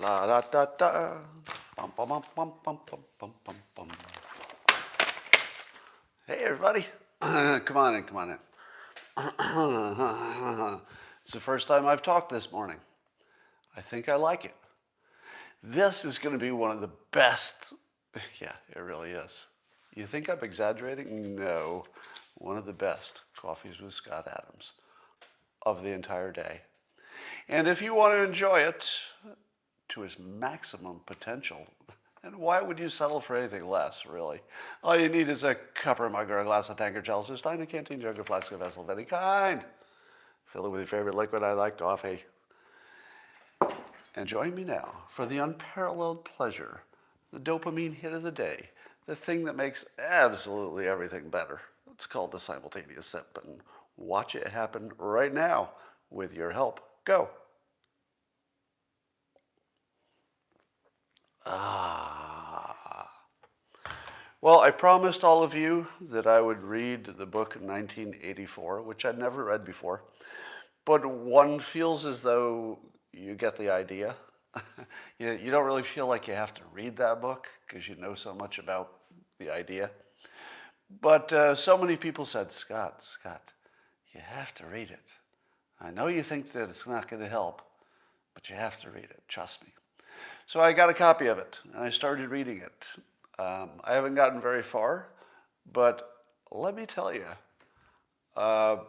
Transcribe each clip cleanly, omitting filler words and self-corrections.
La da da da. Bum, bum, bum, bum, bum, bum, bum, bum, bum. Hey everybody. Come on in, come on in. It's the first time I've talked this morning. I think I like it. This is going to be one of the best. Yeah, it really is. You think I'm exaggerating? No. One of the best coffees with Scott Adams of the entire day. And if you want to enjoy it to its maximum potential, and why would you settle for anything less, really? All you need is a cup or mug or a glass, a tankard, chalice, or stein, a canteen, jug, or flask, or vessel of any kind. Fill it with your favorite liquid. I like coffee. And join me now for the unparalleled pleasure, the dopamine hit of the day, the thing that makes absolutely everything better. It's called the simultaneous sip, and watch it happen right now with your help. Go. Well, I promised all of you that I would read the book 1984, which I'd never read before. But one feels as though you get the idea. You don't really feel like you have to read that book because you know so much about the idea. But so many people said, Scott, you have to read it. I know you think that it's not going to help, but you have to read it. Trust me. So I got a copy of it, and I started reading it. I haven't gotten very far, but let me tell you,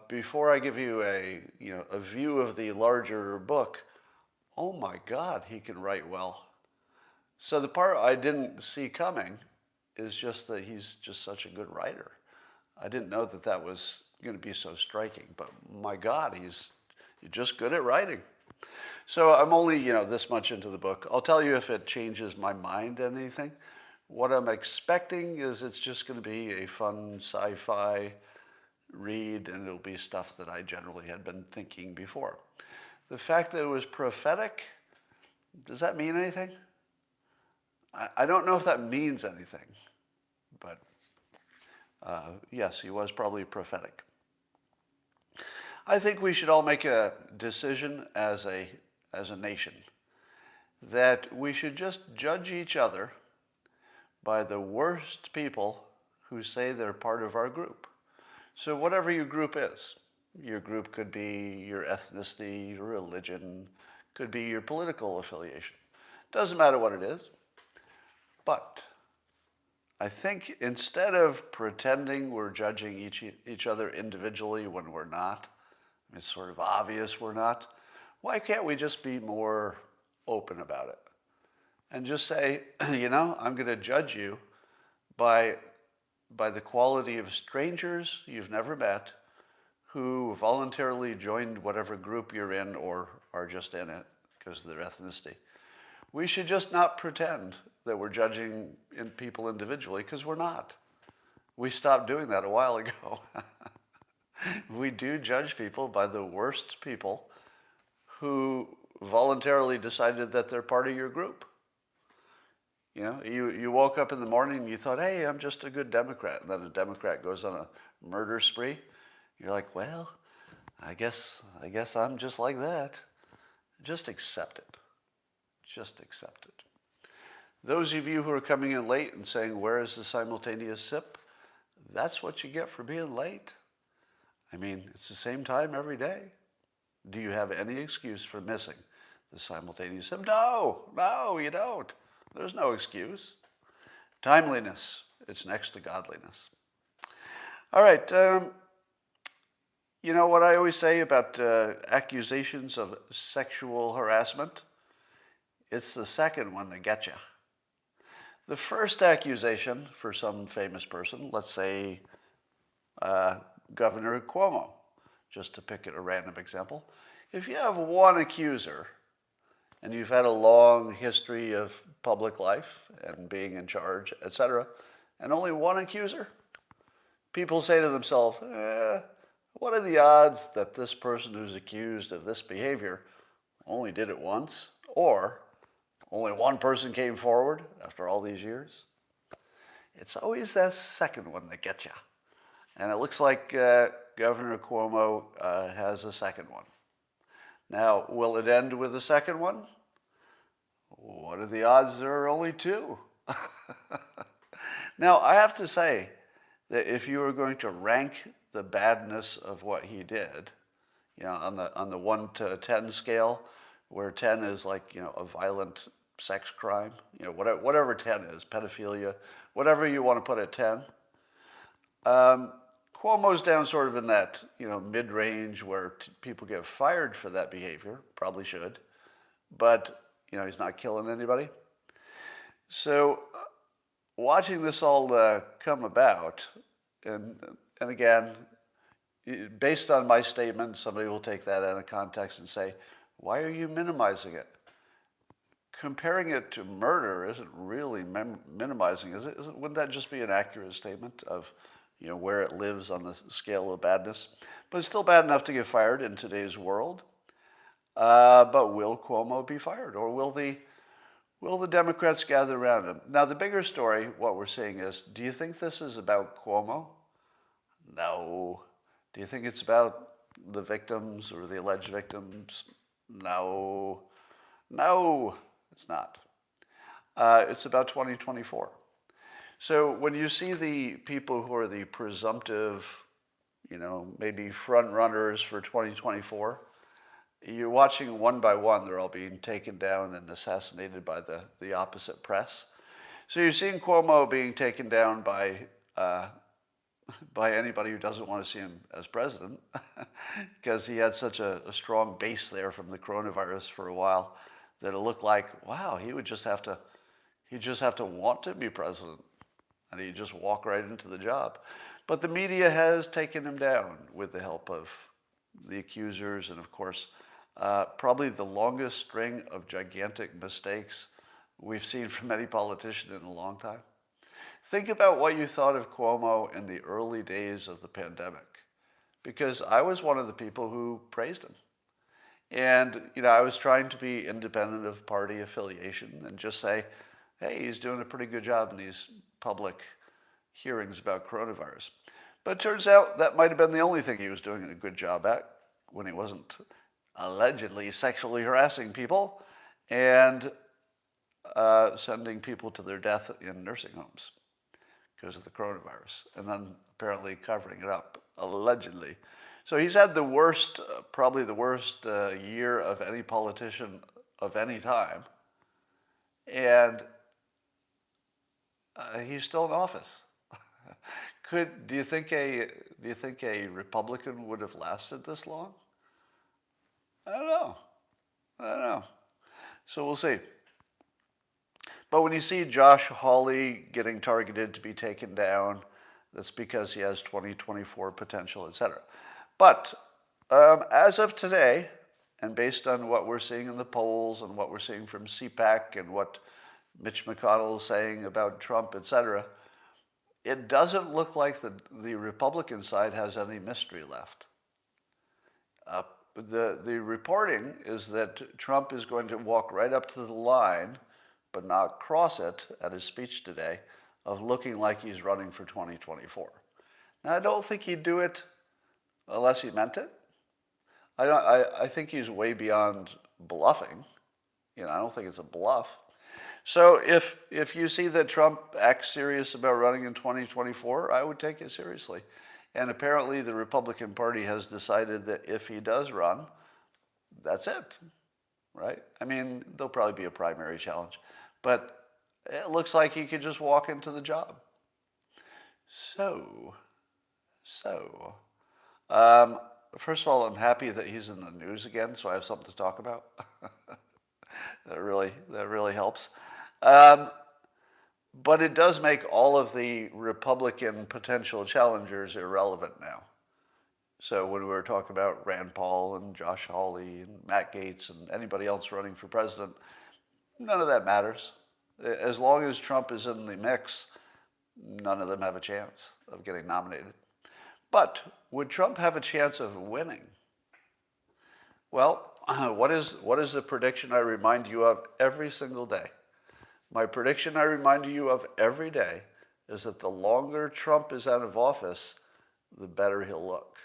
before I give you a view of the larger book, oh my God, he can write well. So the part I didn't see coming is just that he's just such a good writer. I didn't know that that was going to be so striking, but my God, he's just good at writing. So I'm only, this much into the book. I'll tell you if it changes my mind on anything. What I'm expecting is it's just going to be a fun sci-fi read, and it'll be stuff that I generally had been thinking before. The fact that it was prophetic, does that mean anything? I don't know if that means anything, but yes, he was probably prophetic. I think we should all make a decision as a nation that we should just judge each other by the worst people who say they're part of our group. So whatever your group is, your group could be your ethnicity, your religion, could be your political affiliation. Doesn't matter what it is. But I think instead of pretending we're judging each other individually when we're not, it's sort of obvious we're not, why can't we just be more open about it? And just say, I'm going to judge you by the quality of strangers you've never met who voluntarily joined whatever group you're in or are just in it because of their ethnicity. We should just not pretend that we're judging people individually, because we're not. We stopped doing that a while ago. We do judge people by the worst people who voluntarily decided that they're part of your group. You woke up in the morning and you thought, hey, I'm just a good Democrat. And then a Democrat goes on a murder spree. You're like, well, I guess I'm just like that. Just accept it. Just accept it. Those of you who are coming in late and saying, where is the simultaneous sip? That's what you get for being late. I mean, it's the same time every day. Do you have any excuse for missing the simultaneous sip? No, you don't. There's no excuse. Timeliness, it's next to godliness. All right, you know what I always say about accusations of sexual harassment? It's the second one that gets you. The first accusation for some famous person, let's say Governor Cuomo, just to pick a random example. If you have one accuser and you've had a long history of public life and being in charge, etc., and only one accuser, people say to themselves, what are the odds that this person who's accused of this behavior only did it once, or only one person came forward after all these years? It's always that second one that gets you. And it looks like Governor Cuomo has a second one. Now, will it end with the second one? What are the odds there are only two? Now, I have to say that if you were going to rank the badness of what he did, on the 1 to 10 scale, where 10 is like, a violent sex crime, whatever 10 is, pedophilia, whatever you want to put at 10. Cuomo's down sort of in that, mid-range where people get fired for that behavior, probably should, but, he's not killing anybody. So watching this all come about, and again, based on my statement, somebody will take that out of context and say, why are you minimizing it? Comparing it to murder isn't really minimizing, is it? Wouldn't that just be an accurate statement of, where it lives on the scale of badness? But it's still bad enough to get fired in today's world. But will Cuomo be fired, or will the Democrats gather around him? Now, the bigger story, what we're seeing is, do you think this is about Cuomo? No. Do you think it's about the victims or the alleged victims? No. No, it's not. It's about 2024. So when you see the people who are the presumptive, maybe front runners for 2024, you're watching one by one, they're all being taken down and assassinated by the opposite press. So you're seeing Cuomo being taken down by anybody who doesn't want to see him as president, because he had such a strong base there from the coronavirus for a while that it looked like, wow, he'd just have to want to be president, and he'd just walk right into the job. But the media has taken him down with the help of the accusers, and of course, probably the longest string of gigantic mistakes we've seen from any politician in a long time. Think about what you thought of Cuomo in the early days of the pandemic, because I was one of the people who praised him. And, I was trying to be independent of party affiliation and just say, hey, he's doing a pretty good job in these public hearings about coronavirus. But it turns out that might have been the only thing he was doing a good job at when he wasn't allegedly sexually harassing people and sending people to their death in nursing homes because of the coronavirus, and then apparently covering it up, allegedly. So he's had the worst, probably the worst year of any politician of any time, and he's still in office. Do you think a Republican would have lasted this long? I don't know. So we'll see. But when you see Josh Hawley getting targeted to be taken down, that's because he has 2024 potential, etc. But as of today, and based on what we're seeing in the polls and what we're seeing from CPAC and what Mitch McConnell is saying about Trump, etc., it doesn't look like the Republican side has any mystery left. The reporting is that Trump is going to walk right up to the line, but not cross it at his speech today, of looking like he's running for 2024. Now, I don't think he'd do it unless he meant it. I think he's way beyond bluffing. I don't think it's a bluff. So if you see that Trump acts serious about running in 2024, I would take it seriously. And apparently the Republican Party has decided that if he does run, that's it, right? I mean, there'll probably be a primary challenge, but it looks like he could just walk into the job. So, first of all, I'm happy that he's in the news again, so I have something to talk about. That really helps. But it does make all of the Republican potential challengers irrelevant now. So when we were talking about Rand Paul and Josh Hawley and Matt Gaetz and anybody else running for president, none of that matters. As long as Trump is in the mix, none of them have a chance of getting nominated. But would Trump have a chance of winning? Well, what is the prediction I remind you of every single day? My prediction I remind you of every day is that the longer Trump is out of office, the better he'll look.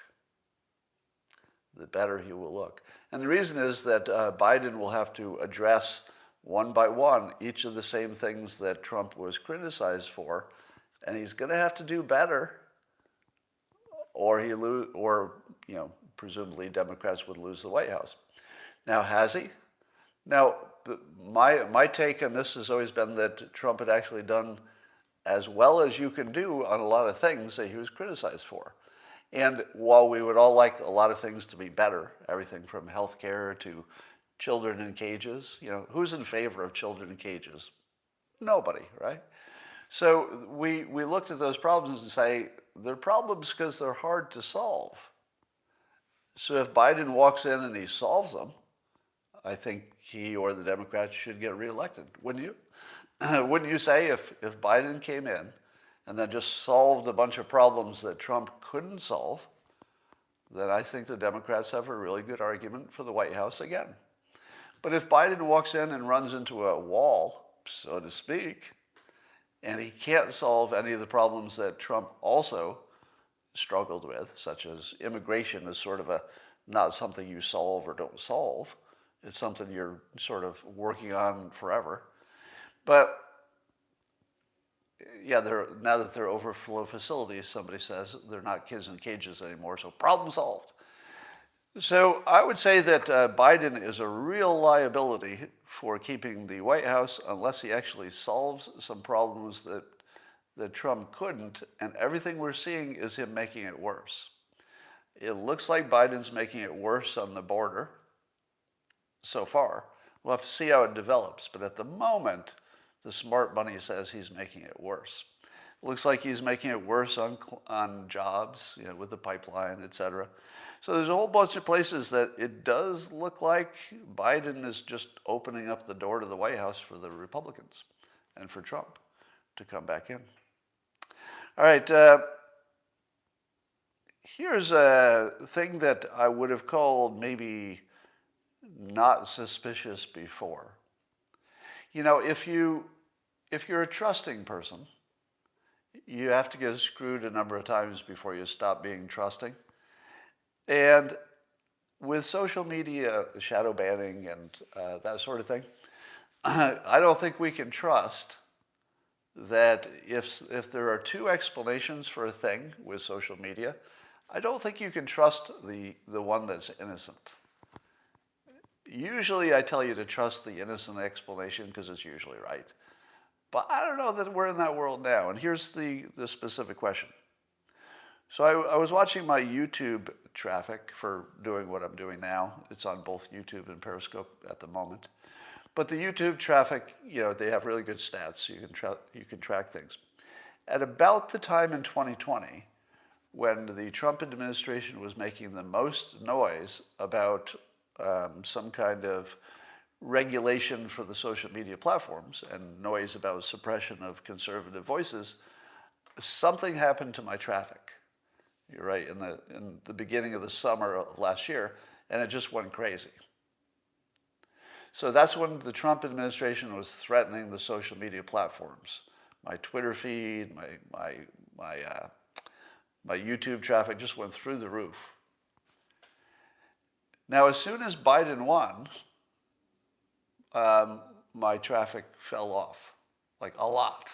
The better he will look. And the reason is that Biden will have to address one by one, each of the same things that Trump was criticized for, and he's going to have to do better, or presumably Democrats would lose the White House. Now, has he? Now, my take on this has always been that Trump had actually done as well as you can do on a lot of things that he was criticized for. And while we would all like a lot of things to be better, everything from health care to children in cages, who's in favor of children in cages? Nobody, right? So we looked at those problems and say, they're problems because they're hard to solve. So if Biden walks in and he solves them, I think he or the Democrats should get reelected, wouldn't you? Wouldn't you say if Biden came in and then just solved a bunch of problems that Trump couldn't solve, then I think the Democrats have a really good argument for the White House again. But if Biden walks in and runs into a wall, so to speak, and he can't solve any of the problems that Trump also struggled with, such as immigration is sort of not something you solve or don't solve. It's something you're sort of working on forever. But yeah, now that they're overflow facilities, somebody says they're not kids in cages anymore, so problem solved. So I would say that Biden is a real liability for keeping the White House unless he actually solves some problems that Trump couldn't, and everything we're seeing is him making it worse. It looks like Biden's making it worse on the border so far. We'll have to see how it develops, but at the moment, the smart money says he's making it worse. It looks like he's making it worse on jobs, with the pipeline, et cetera. So there's a whole bunch of places that it does look like Biden is just opening up the door to the White House for the Republicans and for Trump to come back in. All right, here's a thing that I would have called maybe not suspicious before. If you're a trusting person, you have to get screwed a number of times before you stop being trusting. And with social media, shadow banning and that sort of thing, I don't think we can trust that if there are two explanations for a thing with social media, I don't think you can trust the one that's innocent. Usually I tell you to trust the innocent explanation because it's usually right. But I don't know that we're in that world now. And here's the specific question. So I was watching my YouTube traffic for doing what I'm doing now. It's on both YouTube and Periscope at the moment. But the YouTube traffic, they have really good stats. You can track things. At about the time in 2020, when the Trump administration was making the most noise about some kind of regulation for the social media platforms and noise about suppression of conservative voices, something happened to my traffic. You're right, in the beginning of the summer of last year, and it just went crazy. So that's when the Trump administration was threatening the social media platforms. My Twitter feed, my YouTube traffic just went through the roof. Now, as soon as Biden won, my traffic fell off, like a lot.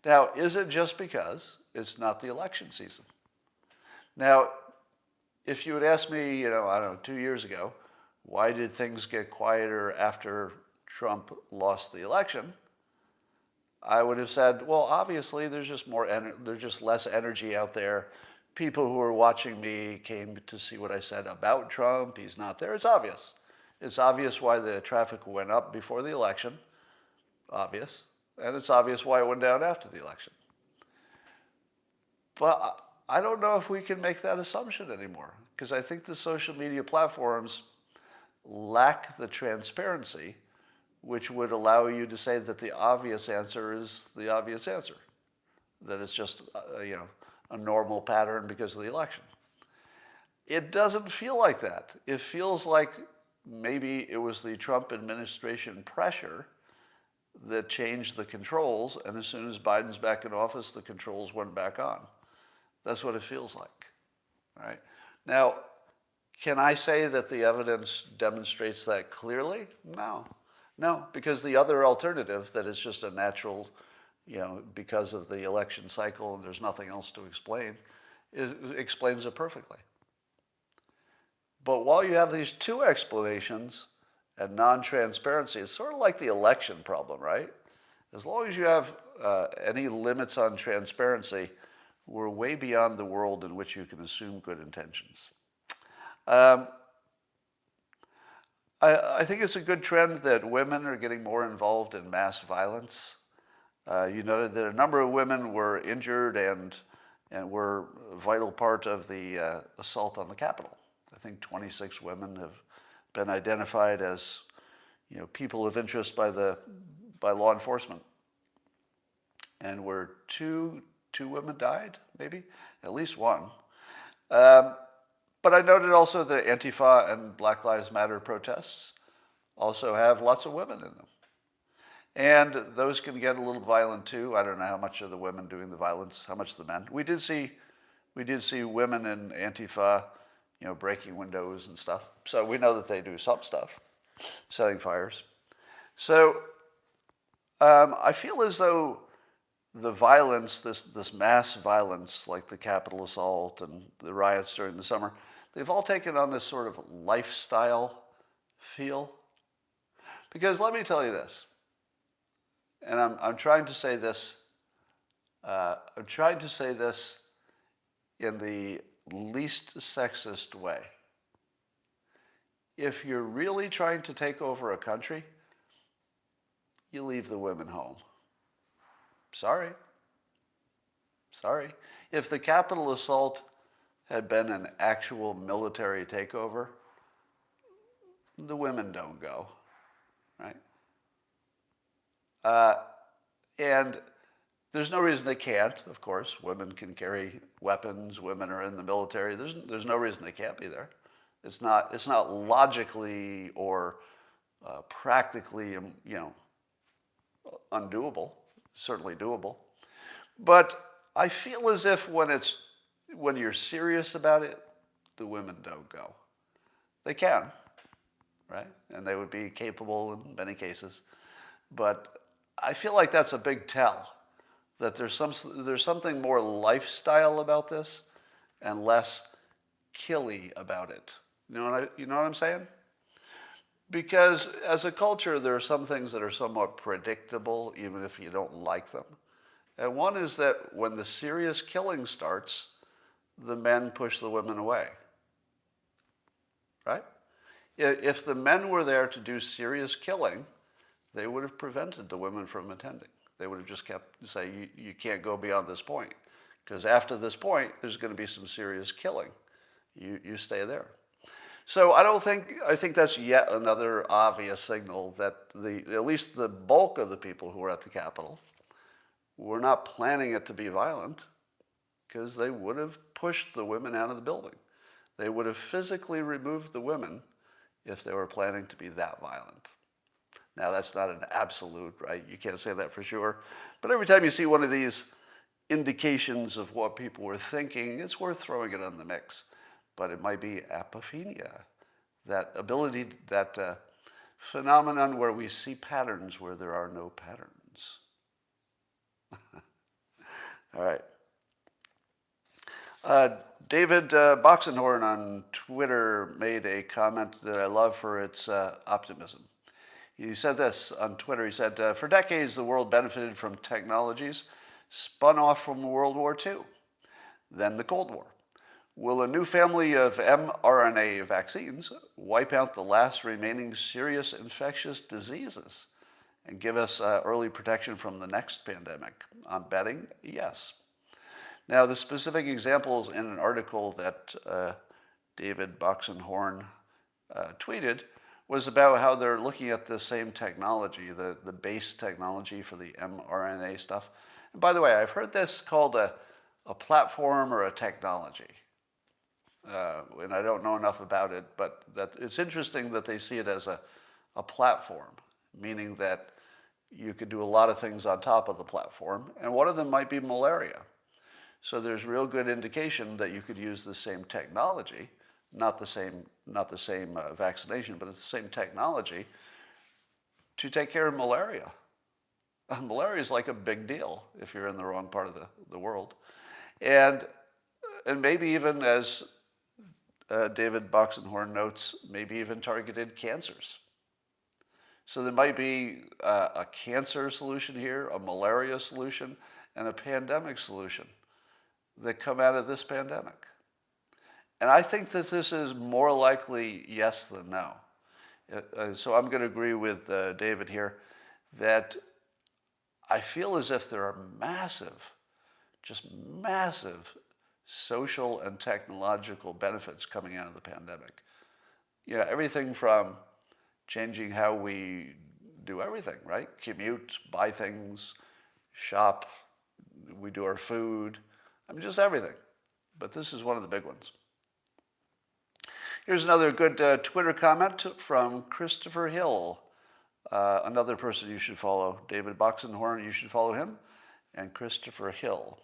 Now, is it just because it's not the election season? Now, if you had asked me, 2 years ago, why did things get quieter after Trump lost the election? I would have said, well, obviously there's just less energy out there. People who are watching me came to see what I said about Trump. He's not there. It's obvious. It's obvious why the traffic went up before the election. Obvious. And it's obvious why it went down after the election. But I don't know if we can make that assumption anymore, because I think the social media platforms lack the transparency which would allow you to say that the obvious answer is the obvious answer, that it's just a normal pattern because of the election. It doesn't feel like that. It feels like maybe it was the Trump administration pressure that changed the controls, and as soon as Biden's back in office, the controls went back on. That's what it feels like, right? Now, Can I say that the evidence demonstrates that clearly? No. No, because the other alternative, that is just a natural, because of the election cycle and there's nothing else to explain, explains it perfectly. But while you have these two explanations and non-transparency, it's sort of like the election problem, right? As long as you have any limits on transparency, we're way beyond the world in which you can assume good intentions. I think it's a good trend that women are getting more involved in mass violence. You noted that a number of women were injured and were a vital part of the assault on the Capitol. I think 26 women have been identified as, people of interest by law enforcement. And where two women died, maybe? At least one. But I noted also that Antifa and Black Lives Matter protests also have lots of women in them. And those can get a little violent too. I don't know how much are the women doing the violence, how much the men. We did see women in Antifa, breaking windows and stuff. So we know that they do some stuff, setting fires. So I feel as though the violence, this mass violence, like the Capitol assault and the riots during the summer, they've all taken on this sort of lifestyle feel. Because let me tell you this, and I'm trying to say this, in the least sexist way. If you're really trying to take over a country, you leave the women home. Sorry. If the Capitol assault had been an actual military takeover, the women don't go, right? And there's no reason they can't, of course. Women can carry weapons. Women are in the military. There's no reason they can't be there. It's not logically or practically, undoable. Certainly doable. But I feel as if when you're serious about it, the women don't go. They can, right? And they would be capable in many cases. But I feel like that's a big tell, that there's something more lifestyle about this and less killy about it. You know what I'm saying? Because as a culture, there are some things that are somewhat predictable, even if you don't like them. And one is that when the serious killing starts, the men push the women away. Right? If the men were there to do serious killing, they would have prevented the women from attending. They would have just kept saying, you can't go beyond this point. Because after this point, there's going to be some serious killing. You stay there. So I think that's yet another obvious signal that at least the bulk of the people who were at the Capitol were not planning it to be violent, because they would have pushed the women out of the building. They would have physically removed the women if they were planning to be that violent. Now, that's not an absolute, right? You can't say that for sure. But every time you see one of these indications of what people were thinking, it's worth throwing it in the mix. But it might be apophenia, that ability, that phenomenon where we see patterns where there are no patterns. All right. David Boxenhorn on Twitter made a comment that I love for its optimism. He said this on Twitter. He said, for decades, the world benefited from technologies spun off from World War II, then the Cold War. Will a new family of mRNA vaccines wipe out the last remaining serious infectious diseases and give us early protection from the next pandemic? I'm betting yes. Now, the specific examples in an article that David Boxenhorn tweeted was about how they're looking at the same technology, the base technology for the mRNA stuff. And by the way, I've heard this called a platform or a technology. And I don't know enough about it, but it's interesting that they see it as a platform, meaning that you could do a lot of things on top of the platform, and one of them might be malaria. So there's real good indication that you could use the same technology, not the same vaccination, but it's the same technology to take care of malaria. Malaria is like a big deal if you're in the wrong part of the world. And maybe even, as David Boxenhorn notes, maybe even targeted cancers. So there might be a cancer solution here, a malaria solution, and a pandemic solution that come out of this pandemic. And I think that this is more likely yes than no. So I'm going to agree with David here that I feel as if there are massive, just massive social and technological benefits coming out of the pandemic. You know, everything from changing how we do everything, right? Commute, buy things, shop, we do our food. I mean, just everything. But this is one of the big ones. Here's another good Twitter comment from Christopher Hill. Another person you should follow. David Boxenhorn, you should follow him. And Christopher Hill.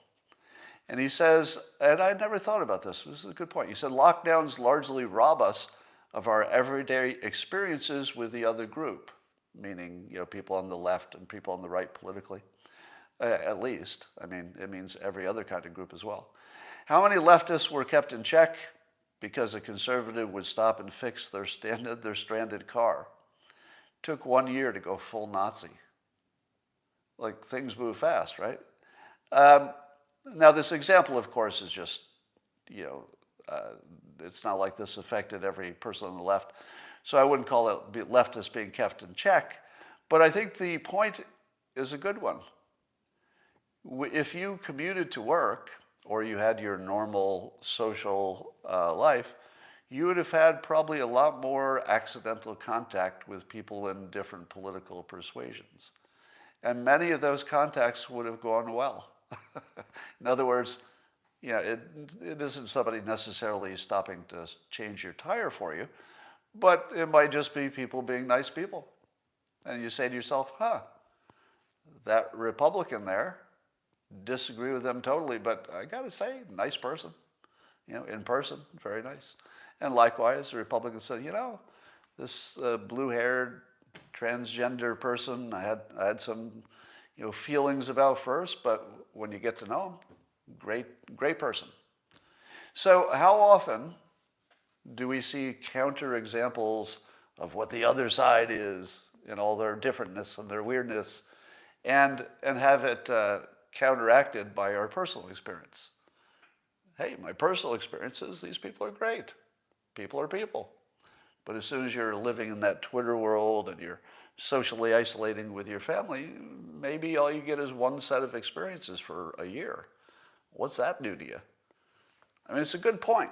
And he says, and I never thought about this. This is a good point. He said, lockdowns largely rob us of our everyday experiences with the other group, meaning, you know, people on the left and people on the right politically, at least. I mean, it means every other kind of group as well. How many leftists were kept in check because a conservative would stop and fix their stranded car? Took 1 year to go full Nazi. Like, things move fast, right? Now, this example, of course, is just, you know, it's not like this affected every person on the left. So I wouldn't call it leftists being kept in check. But I think the point is a good one. If you commuted to work or you had your normal social life, you would have had probably a lot more accidental contact with people in different political persuasions. And many of those contacts would have gone well. In other words, you know, it isn't somebody necessarily stopping to change your tire for you, but it might just be people being nice people. And you say to yourself, that Republican there, disagree with them totally, but I got to say, nice person. You know, in person, very nice. And likewise, the Republican said, you know, this blue-haired transgender person I had some, you know, feelings about first, but when you get to know him, great person. So how often do we see counter examples of what the other side is in all their differentness and their weirdness, and have it counteracted by our personal experience? Hey, my personal experience is these people are great. People are people. But as soon as you're living in that Twitter world and you're socially isolating with your family, maybe all you get is one set of experiences for a year. What's that do to you? I mean, it's a good point.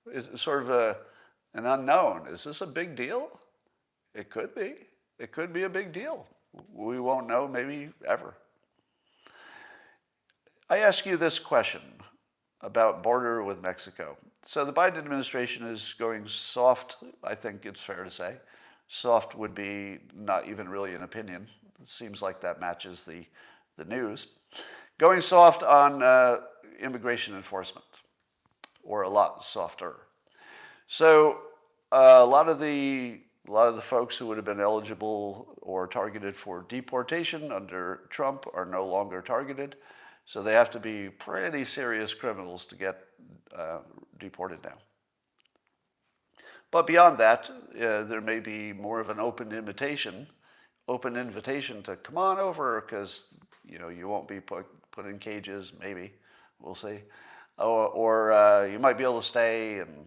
It's sort of an unknown. Is this a big deal? It could be. It could be a big deal. We won't know maybe ever. I ask you this question about border with Mexico. So the Biden administration is going soft, I think it's fair to say. Soft would be not even really an opinion. It seems like that matches the news. Going soft on immigration enforcement, or a lot softer. So a lot of the folks who would have been eligible or targeted for deportation under Trump are no longer targeted. So they have to be pretty serious criminals to get deported now. But beyond that, there may be more of an open invitation to come on over, because you know you won't be put in cages. Maybe we'll see, or you might be able to stay and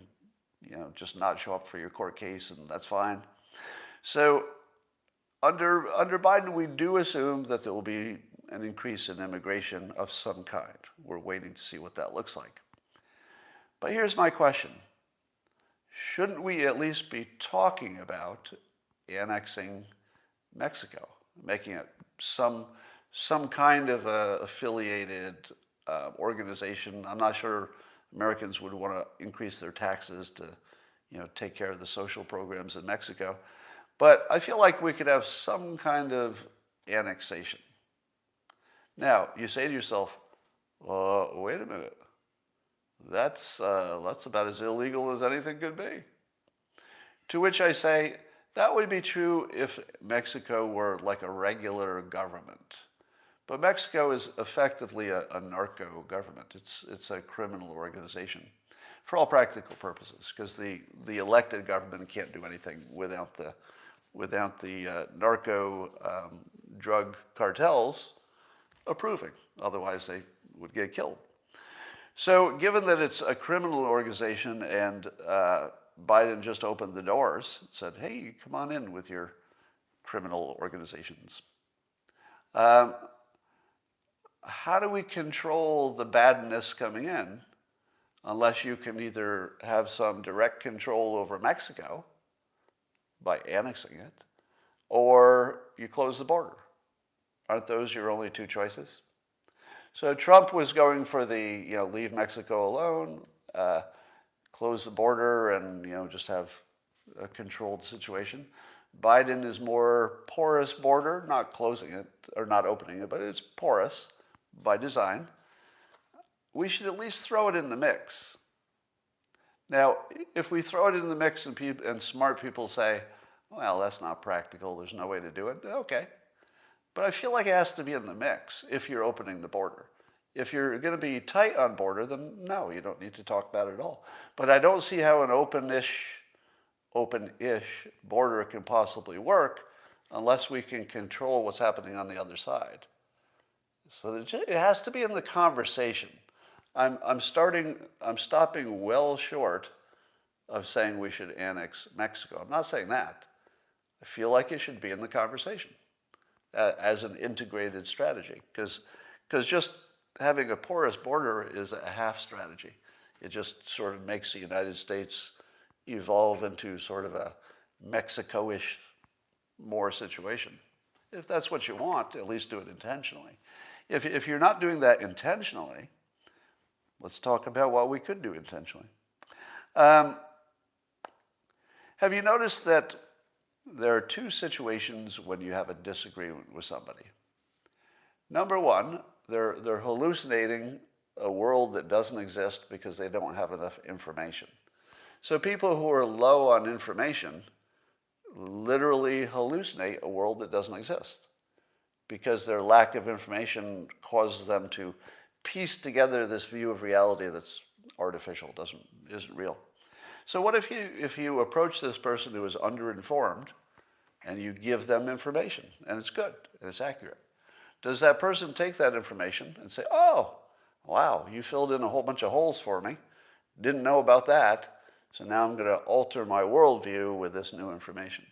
just not show up for your court case, and that's fine. So under Biden, we do assume that there will be an increase in immigration of some kind. We're waiting to see what that looks like. But here's my question. Shouldn't we at least be talking about annexing Mexico, making it some kind of a affiliated organization? I'm not sure Americans would want to increase their taxes to take care of the social programs in Mexico. But I feel like we could have some kind of annexation. Now, you say to yourself, wait a minute. that's about as illegal as anything could be. To which I say, that would be true if Mexico were like a regular government. But Mexico is effectively a narco government. It's a criminal organization for all practical purposes, because the elected government can't do anything without the narco drug cartels approving. Otherwise, they would get killed. So given that it's a criminal organization and Biden just opened the doors and said, hey, come on in with your criminal organizations. How do we control the badness coming in unless you can either have some direct control over Mexico by annexing it, or you close the border? Aren't those your only two choices? So Trump was going for the, leave Mexico alone, close the border, and, just have a controlled situation. Biden is more porous border, not closing it or not opening it, but it's porous by design. We should at least throw it in the mix. Now, if we throw it in the mix and smart people say, well, that's not practical, there's no way to do it, okay. But I feel like it has to be in the mix if you're opening the border. If you're going to be tight on border, then no, you don't need to talk about it at all. But I don't see how an open-ish border can possibly work unless we can control what's happening on the other side. So it has to be in the conversation. I'm stopping well short of saying we should annex Mexico. I'm not saying that. I feel like it should be in the conversation as an integrated strategy, because just having a porous border is a half strategy. It just sort of makes the United States evolve into sort of a Mexico-ish more situation. If that's what you want, at least do it intentionally. If you're not doing that intentionally, let's talk about what we could do intentionally. Have you noticed that there are two situations when you have a disagreement with somebody? Number one, they're hallucinating a world that doesn't exist because they don't have enough information. So people who are low on information literally hallucinate a world that doesn't exist because their lack of information causes them to piece together this view of reality that's artificial, isn't real. So what if you approach this person who is underinformed and you give them information and it's good and it's accurate? Does that person take that information and say, oh, wow, you filled in a whole bunch of holes for me, didn't know about that, so now I'm going to alter my worldview with this new information?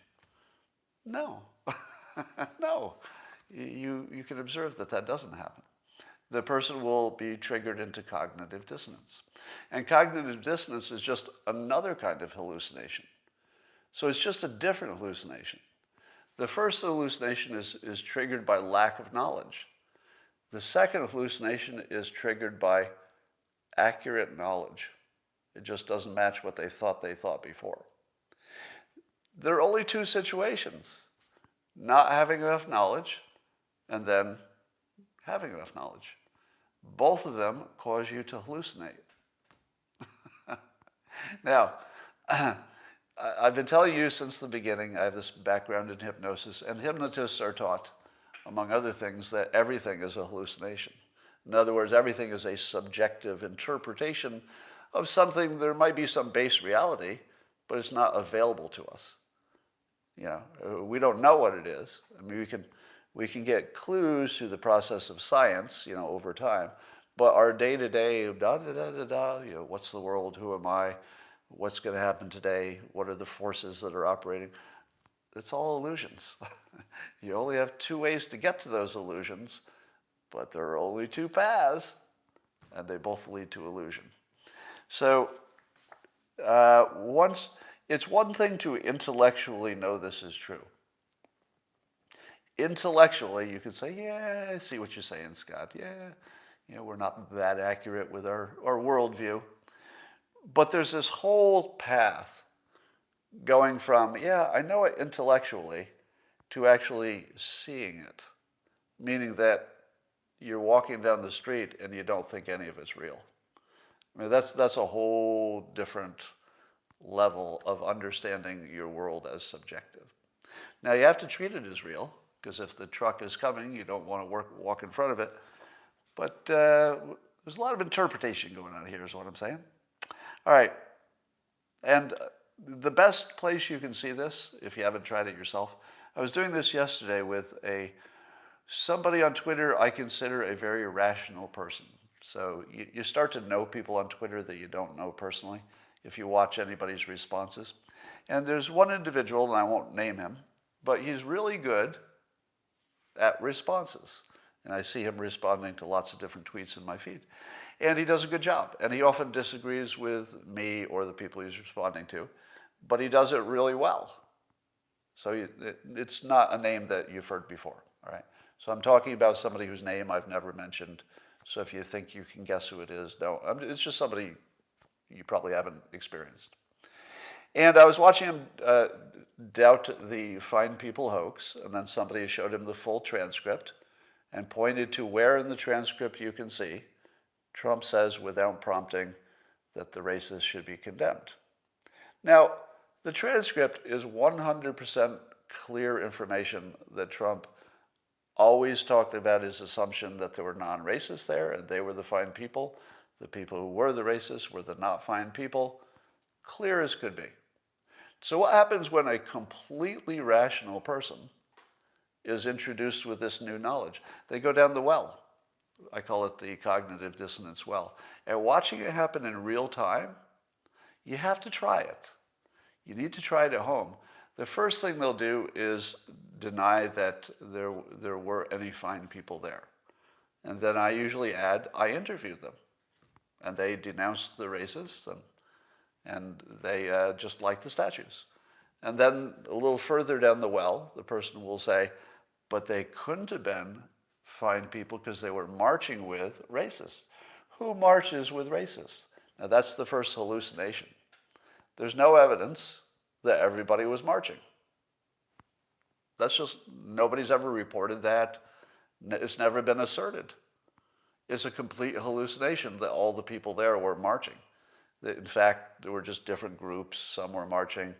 No. No. You can observe that doesn't happen. The person will be triggered into cognitive dissonance. And cognitive dissonance is just another kind of hallucination. So it's just a different hallucination. The first hallucination is triggered by lack of knowledge. The second hallucination is triggered by accurate knowledge. It just doesn't match what they thought before. There are only two situations: not having enough knowledge and then having enough knowledge. Both of them cause you to hallucinate. Now, I've been telling you since the beginning, I have this background in hypnosis, and hypnotists are taught, among other things, that everything is a hallucination. In other words, everything is a subjective interpretation of something. There might be some base reality, but it's not available to us. We don't know what it is. I mean, we can get clues through the process of science, over time, but our day-to-day, what's the world, who am I, what's going to happen today, what are the forces that are operating, it's all illusions. You only have two ways to get to those illusions, but there are only two paths, and they both lead to illusion. So it's one thing to intellectually know this is true. Intellectually, you could say, yeah, I see what you're saying, Scott. Yeah, we're not that accurate with our worldview. But there's this whole path going from, yeah, I know it intellectually, to actually seeing it. Meaning that you're walking down the street and you don't think any of it's real. I mean, that's a whole different level of understanding your world as subjective. Now, you have to treat it as real, because if the truck is coming, you don't want to walk in front of it. But there's a lot of interpretation going on here, is what I'm saying. All right. And the best place you can see this, if you haven't tried it yourself, I was doing this yesterday with somebody on Twitter I consider a very rational person. So you start to know people on Twitter that you don't know personally if you watch anybody's responses. And there's one individual, and I won't name him, but he's really good at responses. And I see him responding to lots of different tweets in my feed. And he does a good job. And he often disagrees with me or the people he's responding to, but he does it really well. So it's not a name that you've heard before, all right? So I'm talking about somebody whose name I've never mentioned. So if you think you can guess who it is, no, it's just somebody you probably haven't experienced. And I was watching him doubt the Fine People hoax, and then somebody showed him the full transcript and pointed to where in the transcript you can see Trump says without prompting that the racists should be condemned. Now, the transcript is 100% clear information that Trump always talked about his assumption that there were non-racists there and they were the fine people. The people who were the racists were the not fine people. Clear as could be. So what happens when a completely rational person is introduced with this new knowledge? They go down the well. I call it the cognitive dissonance well. And watching it happen in real time, you have to try it. You need to try it at home. The first thing they'll do is deny that there were any fine people there. And then I usually add, I interviewed them. And they denounced the racists, and they just liked the statues. And then a little further down the well, the person will say, but they couldn't have been fine people because they were marching with racists. Who marches with racists? Now that's the first hallucination. There's no evidence that everybody was marching. That's just, nobody's ever reported that. It's never been asserted. It's a complete hallucination that all the people there were marching. In fact, there were just different groups. Some were marching.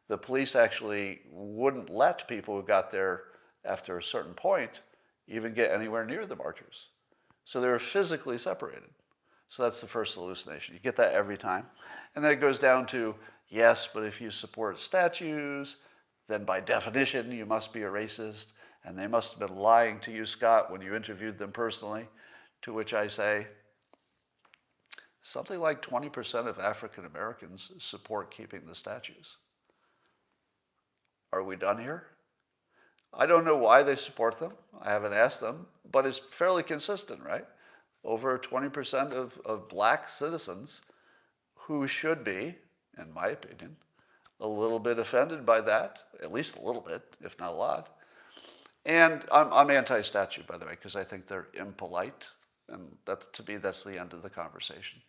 The police actually wouldn't let people who got there after a certain point even get anywhere near the marchers. So they were physically separated. So that's the first hallucination. You get that every time. And then it goes down to, yes, but if you support statues, then by definition you must be a racist, and they must have been lying to you, Scott, when you interviewed them personally. To which I say, something like 20% of African Americans support keeping the statues. Are we done here? I don't know why they support them. I haven't asked them, but it's fairly consistent, right? Over 20% of black citizens who should be, in my opinion, a little bit offended by that, at least a little bit, if not a lot. And I'm anti-statue, by the way, because I think they're impolite. And that, to me, that's the end of the conversation.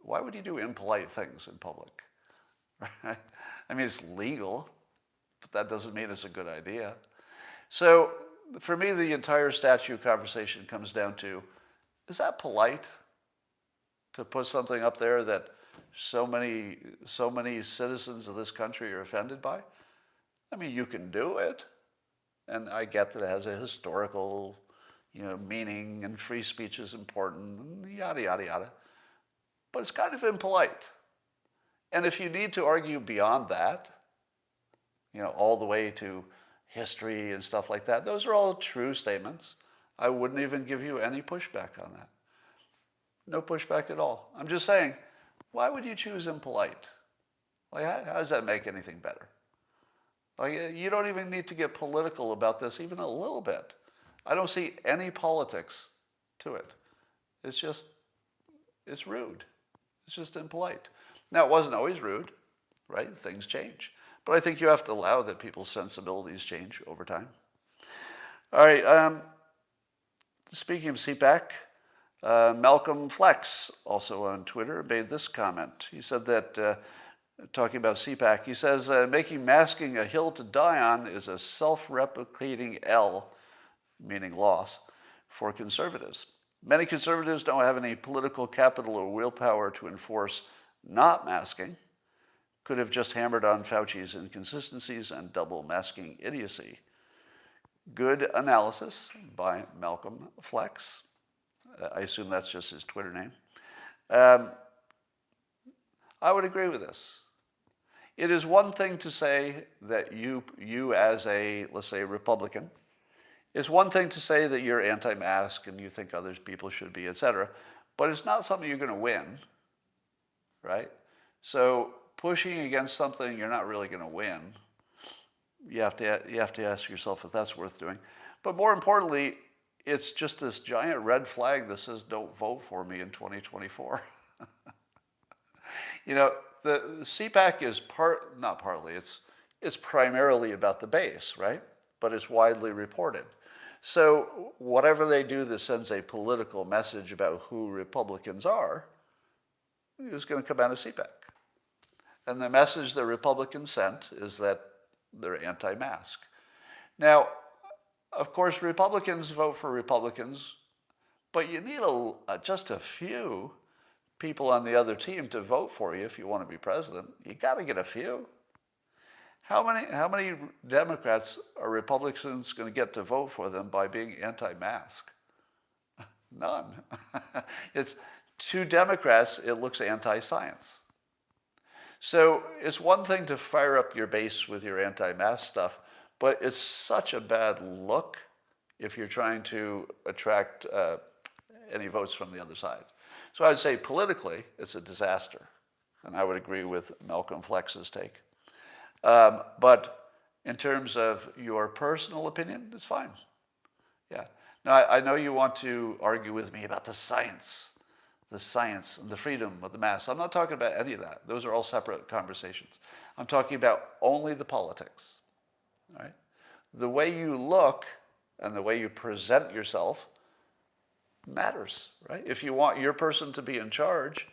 Why would you do impolite things in public? Right? I mean, it's legal, but that doesn't mean it's a good idea. So for me, the entire statue conversation comes down to, is that polite to put something up there that so many citizens of this country are offended by? I mean, you can do it. And I get that it has a historical, meaning, and free speech is important, and yada, yada, yada. But it's kind of impolite. And if you need to argue beyond that, all the way to history and stuff like that, those are all true statements. I wouldn't even give you any pushback on that. No pushback at all. I'm just saying, why would you choose impolite? Like, how does that make anything better? Like, you don't even need to get political about this even a little bit. I don't see any politics to it. It's rude. It's just impolite. Now, it wasn't always rude, right? Things change. But I think you have to allow that people's sensibilities change over time. All right. Speaking of CPAC, Malcolm Flex, also on Twitter, made this comment. He said that, talking about CPAC, he says, making masking a hill to die on is a self-replicating L, meaning loss, for conservatives. Many conservatives don't have any political capital or willpower to enforce not masking. Could have just hammered on Fauci's inconsistencies and double masking idiocy. Good analysis by Malcolm Flex. I assume that's just his Twitter name. I would agree with this. It is one thing to say that you as a, let's say, Republican, it's one thing to say that you're anti-mask and you think other people should be, etc. But it's not something you're going to win, right? So pushing against something you're not really going to win, you have to ask yourself if that's worth doing. But more importantly, it's just this giant red flag that says, don't vote for me in 2024. You know, the CPAC is it's primarily about the base, right? But it's widely reported. So whatever they do that sends a political message about who Republicans are is going to come out of CPAC. And the message the Republicans sent is that they're anti-mask. Now, of course, Republicans vote for Republicans, but you need just a few people on the other team to vote for you if you want to be president. You got to get a few. How many Democrats are Republicans going to get to vote for them by being anti-mask? None. It's to Democrats, it looks anti-science. So it's one thing to fire up your base with your anti-mask stuff, but it's such a bad look if you're trying to attract any votes from the other side. So I'd say politically, it's a disaster. And I would agree with Malcolm Flex's take. But in terms of your personal opinion, it's fine. Yeah. Now, I know you want to argue with me about the science and the freedom of the mask. I'm not talking about any of that. Those are all separate conversations. I'm talking about only the politics. All right? The way you look and the way you present yourself matters, right? If you want your person to be in charge,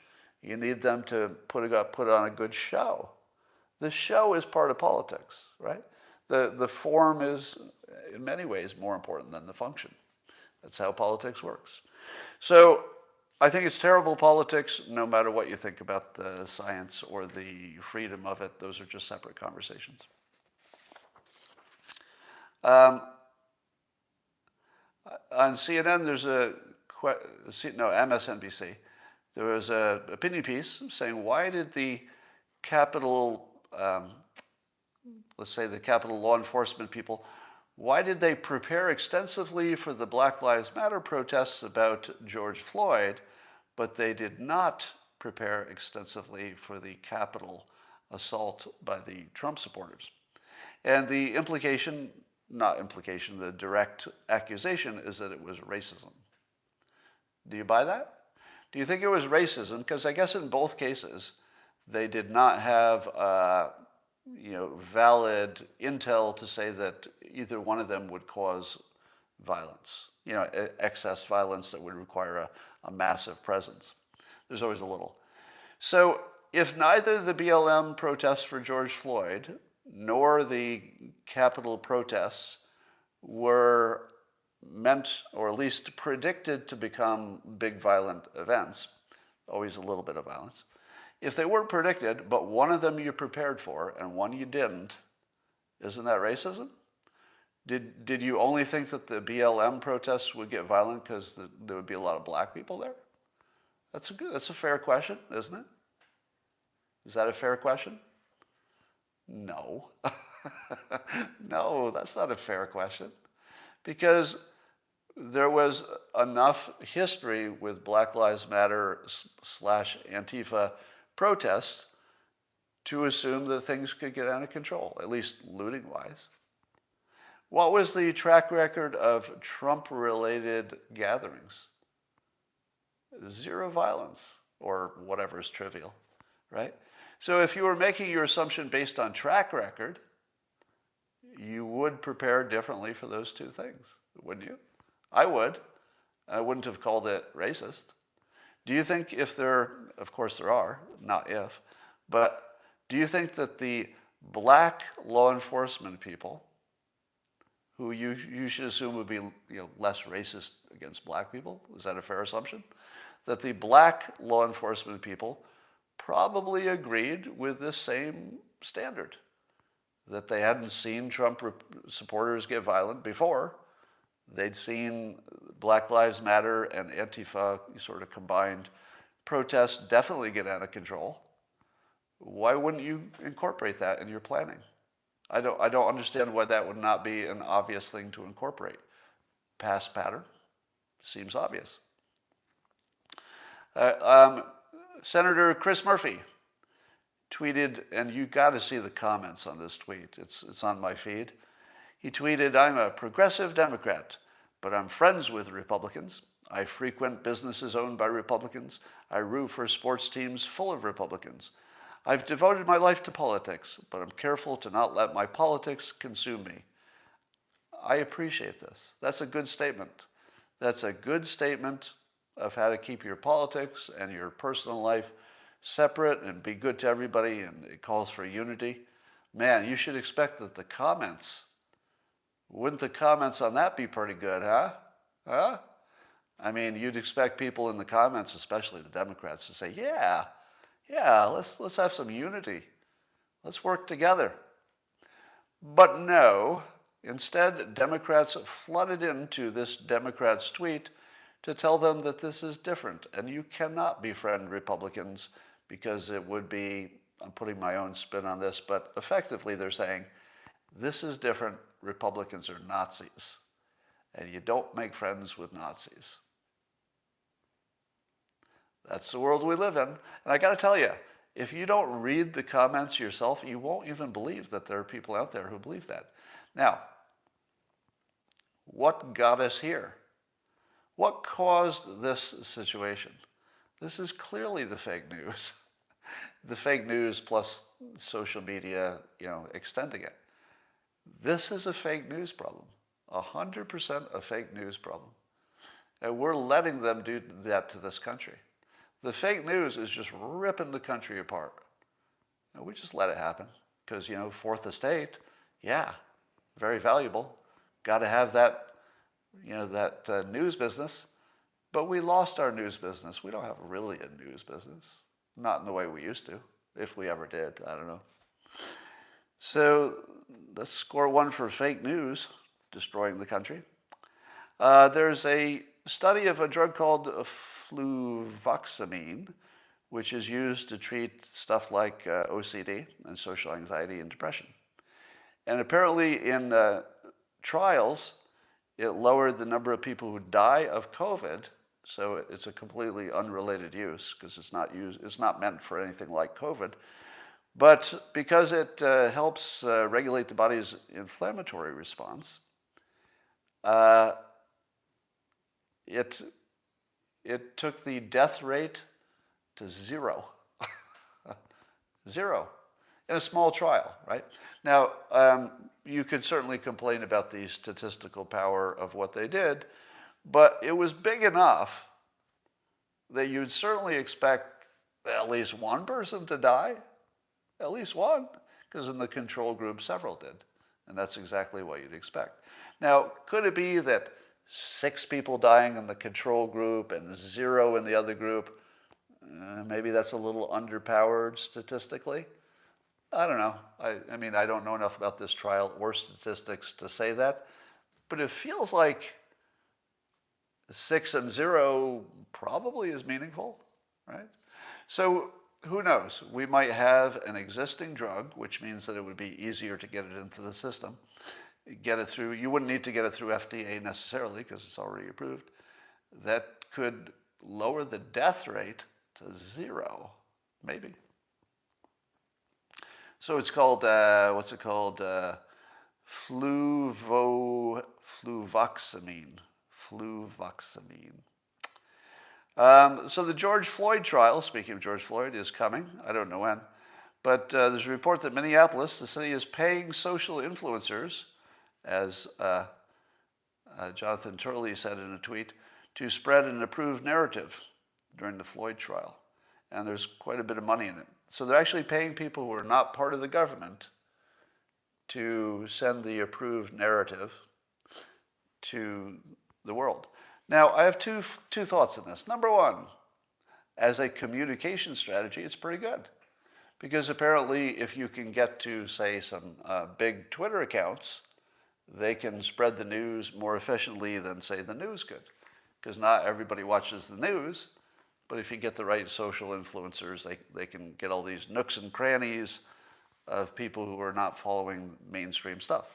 you need them to put on a good show. The show is part of politics, right? The form is, in many ways, more important than the function. That's how politics works. So I think it's terrible politics, no matter what you think about the science or the freedom of it. Those are just separate conversations. On CNN, there's MSNBC, there was an opinion piece saying, why did the Capitol, let's say the Capitol law enforcement people, why did they prepare extensively for the Black Lives Matter protests about George Floyd, but they did not prepare extensively for the Capitol assault by the Trump supporters? And the the direct accusation is that it was racism. Do you buy that? Do you think it was racism? Because I guess in both cases, they did not have valid intel to say that either one of them would cause violence, excess violence that would require a massive presence. There's always a little. So if neither the BLM protests for George Floyd nor the Capitol protests were meant, or at least predicted, to become big violent events, always a little bit of violence. If they weren't predicted, but one of them you prepared for and one you didn't, isn't that racism? Did you only think that the BLM protests would get violent because there would be a lot of black people there? That's a fair question, isn't it? Is that a fair question? No. No, that's not a fair question. Because there was enough history with Black Lives Matter / Antifa protests to assume that things could get out of control, at least looting-wise. What was the track record of Trump-related gatherings? Zero violence, or whatever is trivial, right? So if you were making your assumption based on track record, you would prepare differently for those two things, wouldn't you? I would. I wouldn't have called it racist. Do you think of course there are, not if, but do you think that the black law enforcement people who you should assume would be less racist against black people. Is that a fair assumption? That the black law enforcement people probably agreed with this same standard, that they hadn't seen Trump supporters get violent before. They'd seen Black Lives Matter and Antifa sort of combined protests definitely get out of control. Why wouldn't you incorporate that in your planning? I don't understand why that would not be an obvious thing to incorporate. Past pattern seems obvious. Senator Chris Murphy tweeted, and you got to see the comments on this tweet. It's on my feed. He tweeted, "I'm a progressive Democrat, but I'm friends with Republicans. I frequent businesses owned by Republicans. I root for sports teams full of Republicans. I've devoted my life to politics, but I'm careful to not let my politics consume me." I appreciate this. That's a good statement. That's a good statement of how to keep your politics and your personal life separate and be good to everybody, and it calls for unity. Man, you should expect that the comments, wouldn't the comments on that be pretty good, huh? I mean, you'd expect people in the comments, especially the Democrats, to say, yeah, let's have some unity. Let's work together. But no, instead, Democrats flooded into this Democrat's tweet to tell them that this is different, and you cannot befriend Republicans because it would be, I'm putting my own spin on this, but effectively they're saying, this is different, Republicans are Nazis, and you don't make friends with Nazis. That's the world we live in. And I got to tell you, if you don't read the comments yourself, you won't even believe that there are people out there who believe that. Now, what got us here? What caused this situation? This is clearly the fake news. The fake news plus social media, extending it. This is a fake news problem. 100% a fake news problem. And we're letting them do that to this country. The fake news is just ripping the country apart. And we just let it happen. Because, fourth estate, yeah, very valuable. Got to have that, that news business. But we lost our news business. We don't have really a news business. Not in the way we used to, if we ever did. I don't know. So let's score one for fake news, destroying the country. There's a study of a drug called Fluvoxamine, which is used to treat stuff like OCD and social anxiety and depression. And apparently in trials, it lowered the number of people who die of COVID. So it's a completely unrelated use because it's not meant for anything like COVID. But because it helps regulate the body's inflammatory response, it took the death rate to zero. Zero. In a small trial, right? Now, you could certainly complain about the statistical power of what they did, but it was big enough that you'd certainly expect at least one person to die. At least one, because in the control group, several did. And that's exactly what you'd expect. Now, could it be that 6 people dying in the control group and 0 in the other group? Maybe that's a little underpowered statistically. I don't know. I mean, I don't know enough about this trial or statistics to say that. But it feels like 6 and 0 probably is meaningful, right? So who knows? We might have an existing drug, which means that it would be easier to get it into the system. Get it through, you wouldn't need to get it through FDA necessarily because it's already approved. That could lower the death rate to 0, maybe. So it's called, what's it called? Fluvoxamine. Fluvoxamine. So the George Floyd trial, speaking of George Floyd, is coming. I don't know when. But there's a report that Minneapolis, the city, is paying social influencers, as Jonathan Turley said in a tweet, to spread an approved narrative during the Floyd trial. And there's quite a bit of money in it. So they're actually paying people who are not part of the government to send the approved narrative to the world. Now, I have two thoughts on this. Number one, as a communication strategy, it's pretty good. Because apparently if you can get to, say, some big Twitter accounts, they can spread the news more efficiently than, say, the news could. Because not everybody watches the news, but if you get the right social influencers, they can get all these nooks and crannies of people who are not following mainstream stuff.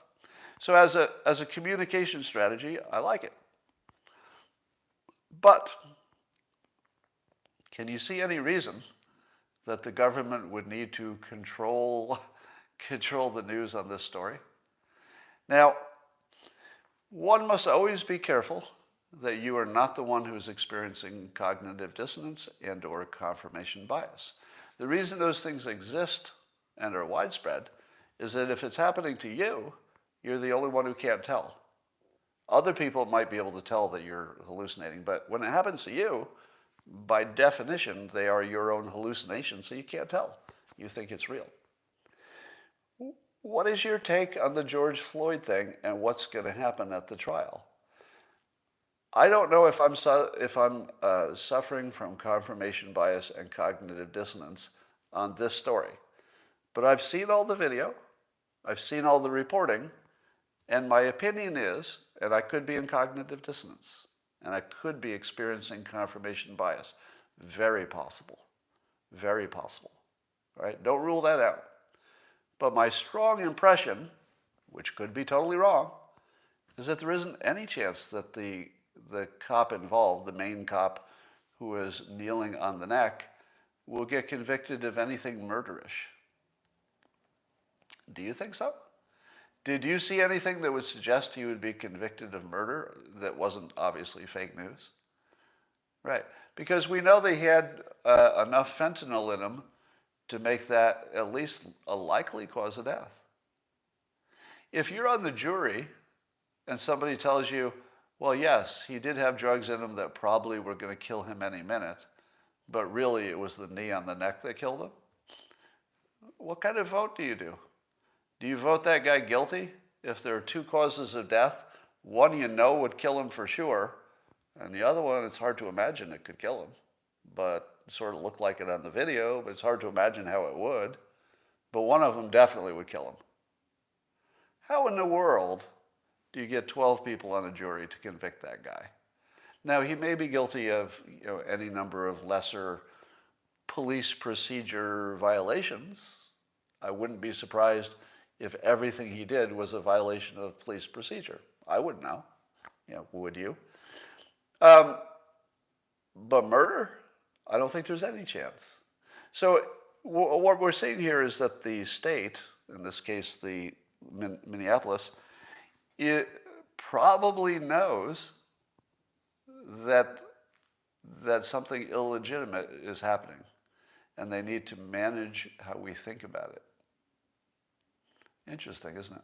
So as a communication strategy, I like it. But can you see any reason that the government would need to control the news on this story? Now, one must always be careful that you are not the one who is experiencing cognitive dissonance and or confirmation bias. The reason those things exist and are widespread is that if it's happening to you, you're the only one who can't tell. Other people might be able to tell that you're hallucinating, but when it happens to you, by definition, they are your own hallucinations, so you can't tell. You think it's real. What is your take on the George Floyd thing and what's going to happen at the trial? I don't know if I'm suffering from confirmation bias and cognitive dissonance on this story, but I've seen all the video, I've seen all the reporting, and my opinion is, and I could be in cognitive dissonance, and I could be experiencing confirmation bias. Very possible. Very possible. All right? Don't rule that out. But my strong impression, which could be totally wrong, is that there isn't any chance that the cop involved, the main cop who is kneeling on the neck, will get convicted of anything murderish. Do you think so? Did you see anything that would suggest he would be convicted of murder that wasn't obviously fake news? Right, because we know they had enough fentanyl in them to make that at least a likely cause of death. If you're on the jury and somebody tells you, well, yes, he did have drugs in him that probably were going to kill him any minute, but really it was the knee on the neck that killed him, what kind of vote do you do? Do you vote that guy guilty if there are two causes of death? One you know would kill him for sure, and the other one, it's hard to imagine it could kill him, but it sort of looked like it on the video, but it's hard to imagine how it would. But one of them definitely would kill him. How in the world do you get 12 people on a jury to convict that guy? Now, he may be guilty of any number of lesser police procedure violations. I wouldn't be surprised if everything he did was a violation of police procedure. I wouldn't know. Would you? But murder? I don't think there's any chance. So what we're seeing here is that the state, in this case the Minneapolis, it probably knows that something illegitimate is happening, and they need to manage how we think about it. Interesting, isn't it?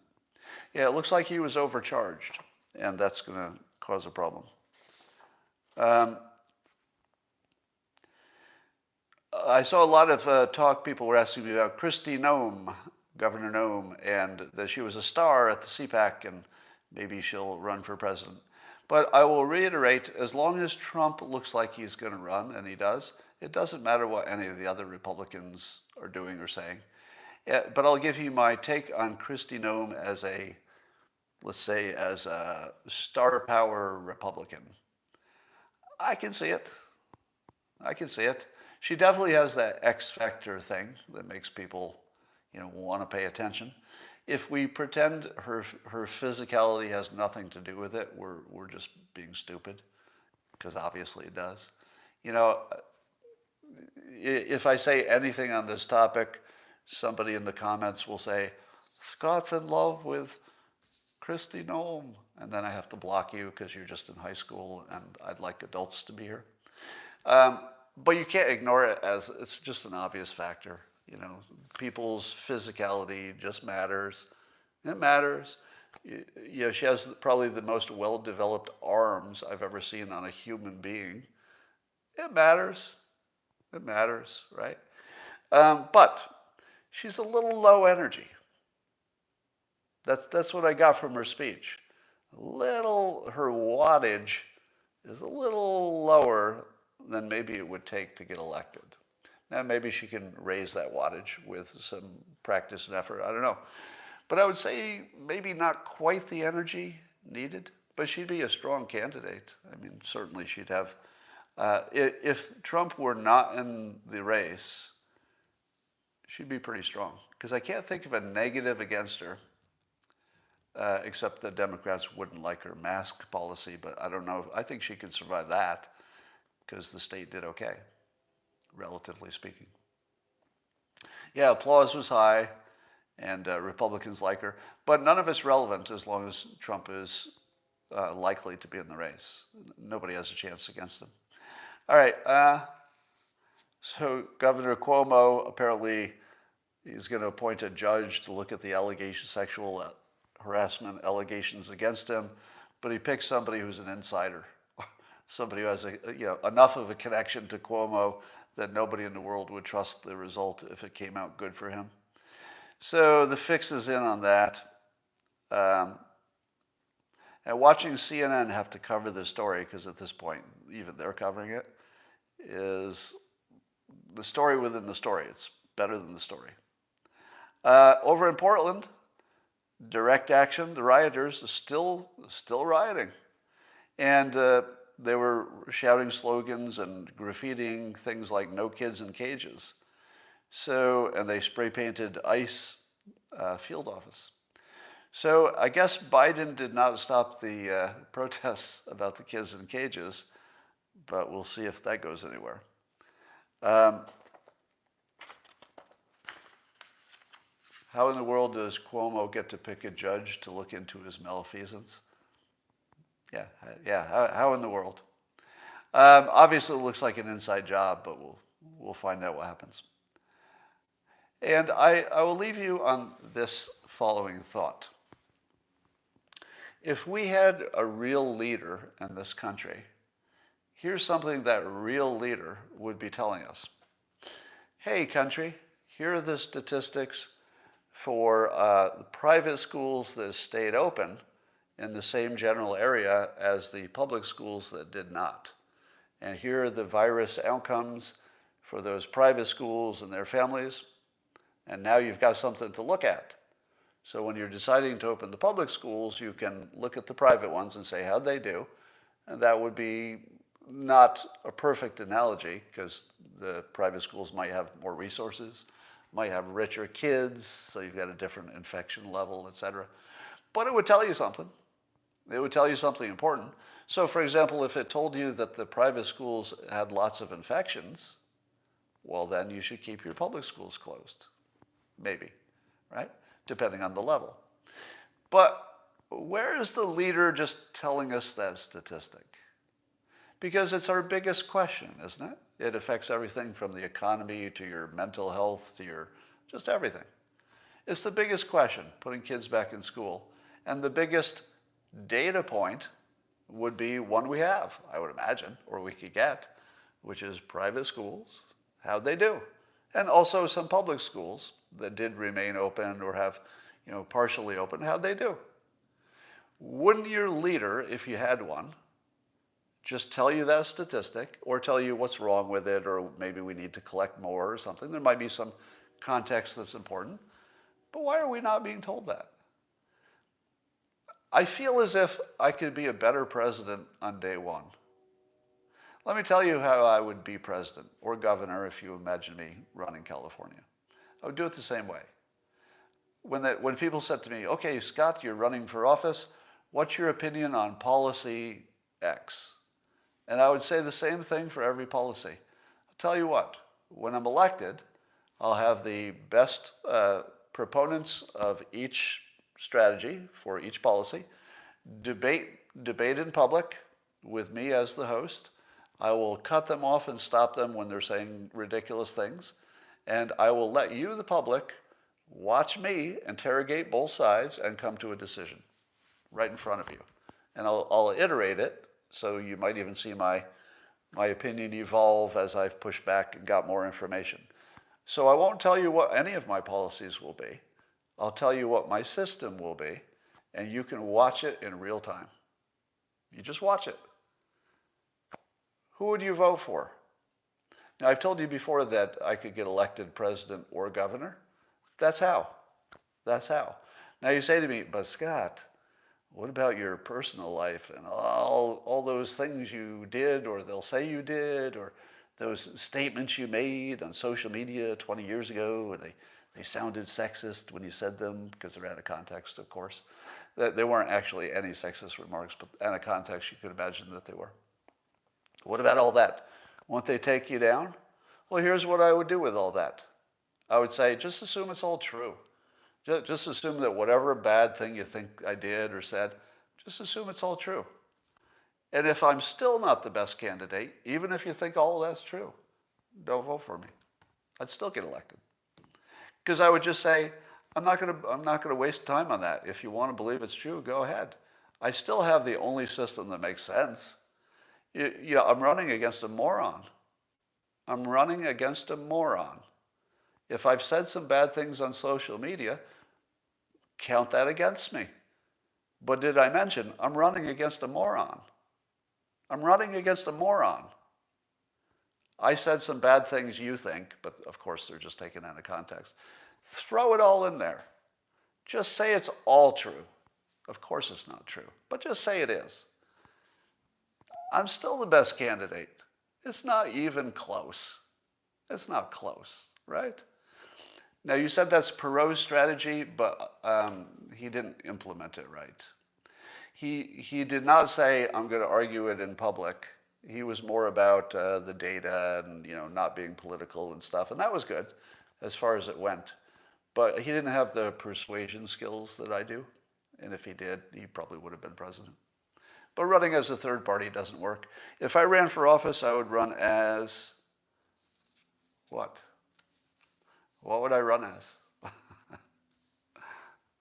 Yeah, it looks like he was overcharged, and that's going to cause a problem. I saw a lot of talk. People were asking me about Kristi Noem, Governor Noem, and that she was a star at the CPAC, and maybe she'll run for president. But I will reiterate, as long as Trump looks like he's going to run, and he does, it doesn't matter what any of the other Republicans are doing or saying. But I'll give you my take on Kristi Noem as let's say, as a star power Republican. I can see it. I can see it. She definitely has that X factor thing that makes people, want to pay attention. If we pretend her physicality has nothing to do with it, we're just being stupid, because obviously it does. If I say anything on this topic, somebody in the comments will say, Scott's in love with Kristi Noem, and then I have to block you because you're just in high school and I'd like adults to be here. But you can't ignore it as it's just an obvious factor. People's physicality just matters. It matters. She has probably the most well-developed arms I've ever seen on a human being. It matters. It matters, right? But she's a little low energy. That's what I got from her speech. her wattage is a little lower than maybe it would take to get elected. Now, maybe she can raise that wattage with some practice and effort. I don't know. But I would say maybe not quite the energy needed, but she'd be a strong candidate. I mean, certainly she'd have. If Trump were not in the race, she'd be pretty strong. Because I can't think of a negative against her, except the Democrats wouldn't like her mask policy, but I don't know. I think she could survive that because the state did okay, relatively speaking. Yeah, applause was high, and Republicans like her, but none of it's relevant as long as Trump is likely to be in the race. Nobody has a chance against him. All right, so Governor Cuomo apparently is going to appoint a judge to look at the sexual harassment allegations against him, but he picks somebody who's an insider, somebody who has enough of a connection to Cuomo that nobody in the world would trust the result if it came out good for him. So the fix is in on that. And watching CNN have to cover this story, because at this point, even they're covering it, is the story within the story. It's better than the story. Over in Portland, direct action, the rioters are still rioting. And they were shouting slogans and graffitiing things like "No kids in cages." So, and they spray painted ICE field office. So I guess Biden did not stop the protests about the kids in cages, but we'll see if that goes anywhere. How in the world does Cuomo get to pick a judge to look into his malfeasance? Yeah. How in the world? Obviously, it looks like an inside job, but we'll find out what happens. And I will leave you on this following thought. If we had a real leader in this country, here's something that real leader would be telling us. Hey, country, here are the statistics for the private schools that stayed open in the same general area as the public schools that did not. And here are the virus outcomes for those private schools and their families. And now you've got something to look at. So when you're deciding to open the public schools, you can look at the private ones and say, how'd they do? And that would be not a perfect analogy, because the private schools might have more resources, might have richer kids, so you've got a different infection level, et cetera. But it would tell you something. It would tell you something important. So for example, if it told you that the private schools had lots of infections, well, then you should keep your public schools closed. Maybe, right? Depending on the level. But where is the leader just telling us that statistic? Because it's our biggest question, isn't it? It affects everything from the economy to your mental health to your just everything. It's the biggest question, putting kids back in school. And the biggest data point would be one we have, I would imagine, or we could get, which is private schools. How'd they do? And also some public schools that did remain open or have, partially open. How'd they do? Wouldn't your leader, if you had one, just tell you that statistic or tell you what's wrong with it, or maybe we need to collect more or something? There might be some context that's important. But why are we not being told that? I feel as if I could be a better president on day one. Let me tell you how I would be president or governor if you imagine me running California. I would do it the same way. When people said to me, okay, Scott, you're running for office, what's your opinion on policy X? And I would say the same thing for every policy. I'll tell you what, when I'm elected, I'll have the best proponents of each strategy for each policy, debate in public with me as the host. I will cut them off and stop them when they're saying ridiculous things. And I will let you, the public, watch me interrogate both sides and come to a decision right in front of you. And I'll iterate it, so you might even see my opinion evolve as I've pushed back and got more information. So I won't tell you what any of my policies will be. I'll tell you what my system will be. and you can watch it in real time. You just watch it. Who would you vote for? Now, I've told you before that I could get elected president or governor. That's how. That's how. Now you say to me, but Scott, what about your personal life and all those things you did, or they'll say you did, or those statements you made on social media 20 years ago, and they sounded sexist when you said them because they're out of context, of course. There weren't actually any sexist remarks, but out of context, you could imagine that they were. What about all that? Won't they take you down? Well, here's what I would do with all that. I would say, just assume it's all true. Just assume that whatever bad thing you think I did or said, just assume it's all true. And if I'm still not the best candidate, even if you think all of that's true, don't vote for me. I'd still get elected. Because I would just say, I'm not gonna waste time on that. If you want to believe it's true, go ahead. I still have the only system that makes sense. I'm running against a moron. I'm running against a moron. If I've said some bad things on social media, count that against me. But did I mention I'm running against a moron? I'm running against a moron. I said some bad things you think, but of course they're just taken out of context. Throw it all in there. Just say it's all true. Of course it's not true, but just say it is. I'm still the best candidate. It's not even close. It's not close, right? Now, you said that's Perot's strategy, but he didn't implement it right. He did not say, I'm going to argue it in public. He was more about the data and not being political and stuff, and that was good as far as it went. But he didn't have the persuasion skills that I do, and if he did, he probably would have been president. But running as a third party doesn't work. If I ran for office, I would run as what? What would I run as?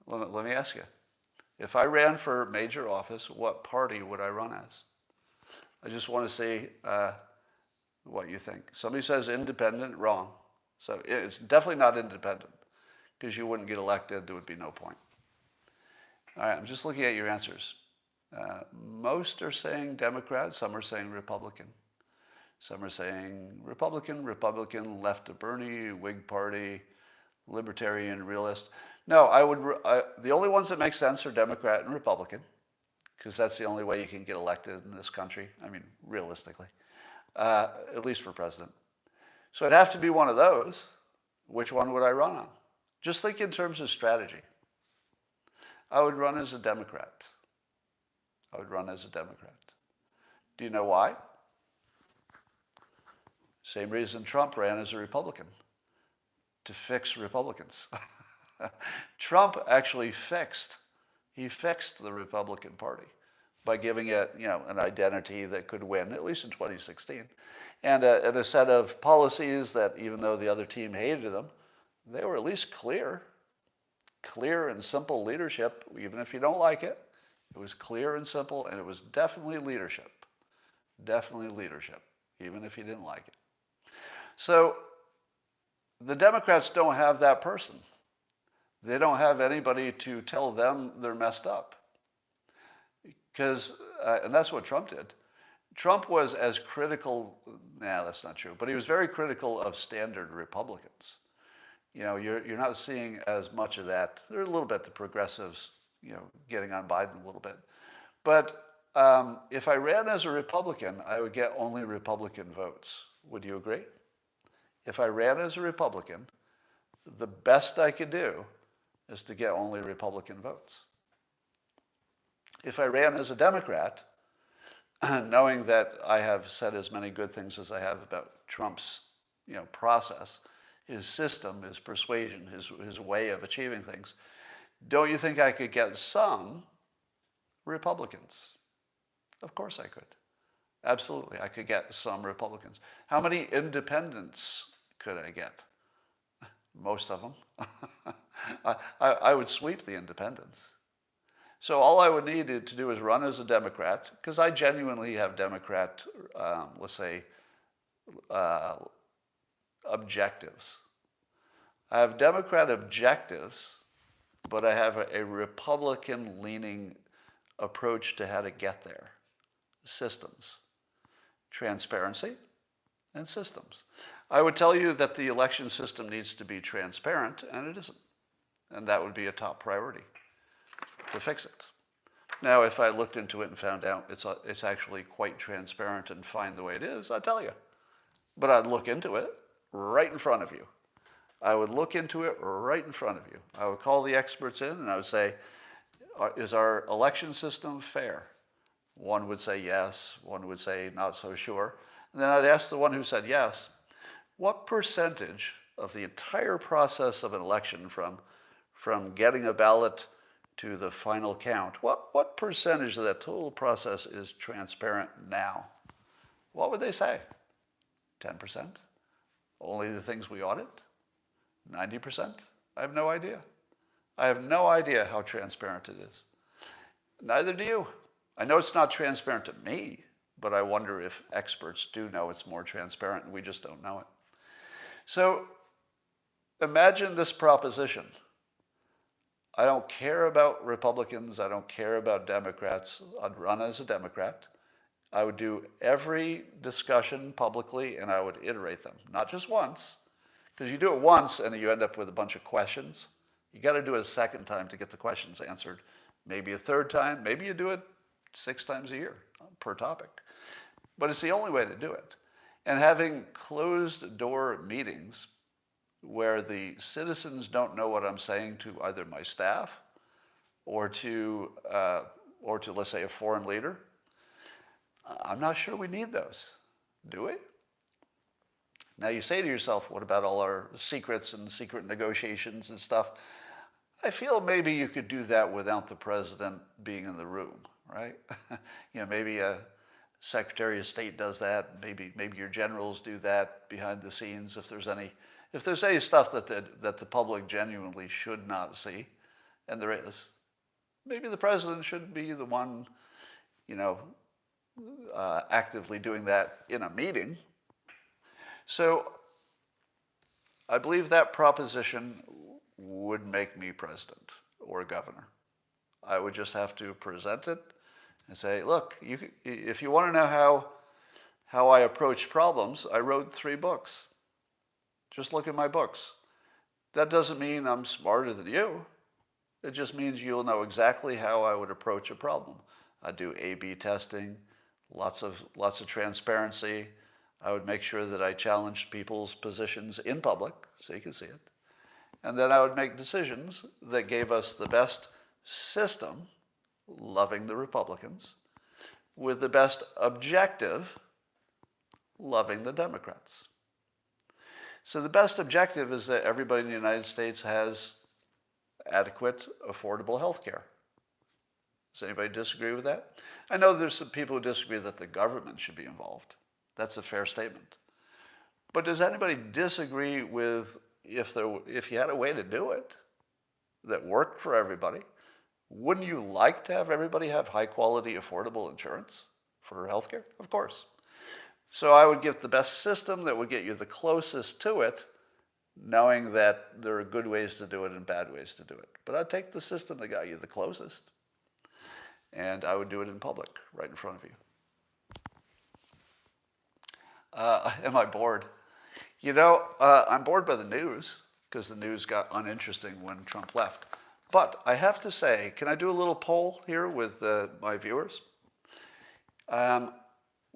Let me ask you. If I ran for major office, what party would I run as? I just want to see what you think. Somebody says independent, wrong. So it's definitely not independent, because you wouldn't get elected. There would be no point. All right, I'm just looking at your answers. Most are saying Democrat, some are saying Republican. Some are saying Republican, left of Bernie, Whig Party, Libertarian, Realist. No, the only ones that make sense are Democrat and Republican, because that's the only way you can get elected in this country. I mean, realistically, at least for president. So it'd have to be one of those. Which one would I run on? Just think in terms of strategy. I would run as a Democrat. I would run as a Democrat. Do you know why? Same reason Trump ran as a Republican, to fix Republicans. Trump actually fixed the Republican Party by giving it, an identity that could win, at least in 2016, and a set of policies that, even though the other team hated them, they were at least clear and simple leadership. Even if you don't like it, it was clear and simple, and it was definitely leadership. Definitely leadership, even if you didn't like it. So the Democrats don't have that person. They don't have anybody to tell them they're messed up. And that's what Trump did. Trump was as critical, that's not true, but he was very critical of standard Republicans. You're not seeing as much of that. There are a little bit the progressives, getting on Biden a little bit. But if I ran as a Republican, I would get only Republican votes. Would you agree? If I ran as a Republican, the best I could do is to get only Republican votes. If I ran as a Democrat, knowing that I have said as many good things as I have about Trump's, process, his system, his persuasion, his way of achieving things, don't you think I could get some Republicans? Of course I could. Absolutely, I could get some Republicans. How many independents could I get? Most of them. I would sweep the independents. So all I would need to do is run as a Democrat, because I genuinely have Democrat, let's say, objectives. I have Democrat objectives but I have a Republican-leaning approach to how to get there. Systems, transparency, and systems. I would tell you that the election system needs to be transparent, and it isn't. And that would be a top priority, to fix it. Now, if I looked into it and found out it's actually quite transparent and fine the way it is, I'd tell you. But I'd look into it right in front of you. I would look into it right in front of you. I would call the experts in and I would say, is our election system fair? One would say yes, one would say not so sure. And then I'd ask the one who said yes, what percentage of the entire process of an election from getting a ballot to the final count, what percentage of that total process is transparent now? What would they say? 10%? Only the things we audit? 90%? I have no idea. I have no idea how transparent it is. Neither do you. I know it's not transparent to me, but I wonder if experts do know it's more transparent and we just don't know it. So imagine this proposition. I don't care about Republicans. I don't care about Democrats. I'd run as a Democrat. I would do every discussion publicly and I would iterate them, not just once, because you do it once and you end up with a bunch of questions. You got to do it a second time to get the questions answered. Maybe a third time. Maybe you do it 6 times a year per topic. But it's the only way to do it. And having closed door meetings where the citizens don't know what I'm saying to either my staff or to let's say a foreign leader, I'm not sure we need those, do we? Now you say to yourself, what about all our secrets and secret negotiations and stuff? I feel maybe you could do that without the president being in the room, right? Maybe a Secretary of State does that. Maybe your generals do that behind the scenes if there's any stuff that the public genuinely should not see, and there is. Maybe the president should be the one, actively doing that in a meeting. So I believe that proposition would make me president or governor. I would just have to present it and say, look, if you want to know how I approach problems, I wrote 3 books. Just look at my books. That doesn't mean I'm smarter than you. It just means you'll know exactly how I would approach a problem. I do A/B testing, lots of transparency. I would make sure that I challenged people's positions in public so you can see it. And then I would make decisions that gave us the best system, loving the Republicans, with the best objective, loving the Democrats. So the best objective is that everybody in the United States has adequate, affordable health care. Does anybody disagree with that? I know there's some people who disagree that the government should be involved. That's a fair statement. But does anybody disagree with if you had a way to do it that worked for everybody? Wouldn't you like to have everybody have high quality, affordable insurance for healthcare? Of course. So I would give the best system that would get you the closest to it, knowing that there are good ways to do it and bad ways to do it. But I'd take the system that got you the closest, and I would do it in public, right in front of you. Am I bored? I'm bored by the news because the news got uninteresting when Trump left. But I have to say, can I do a little poll here with my viewers?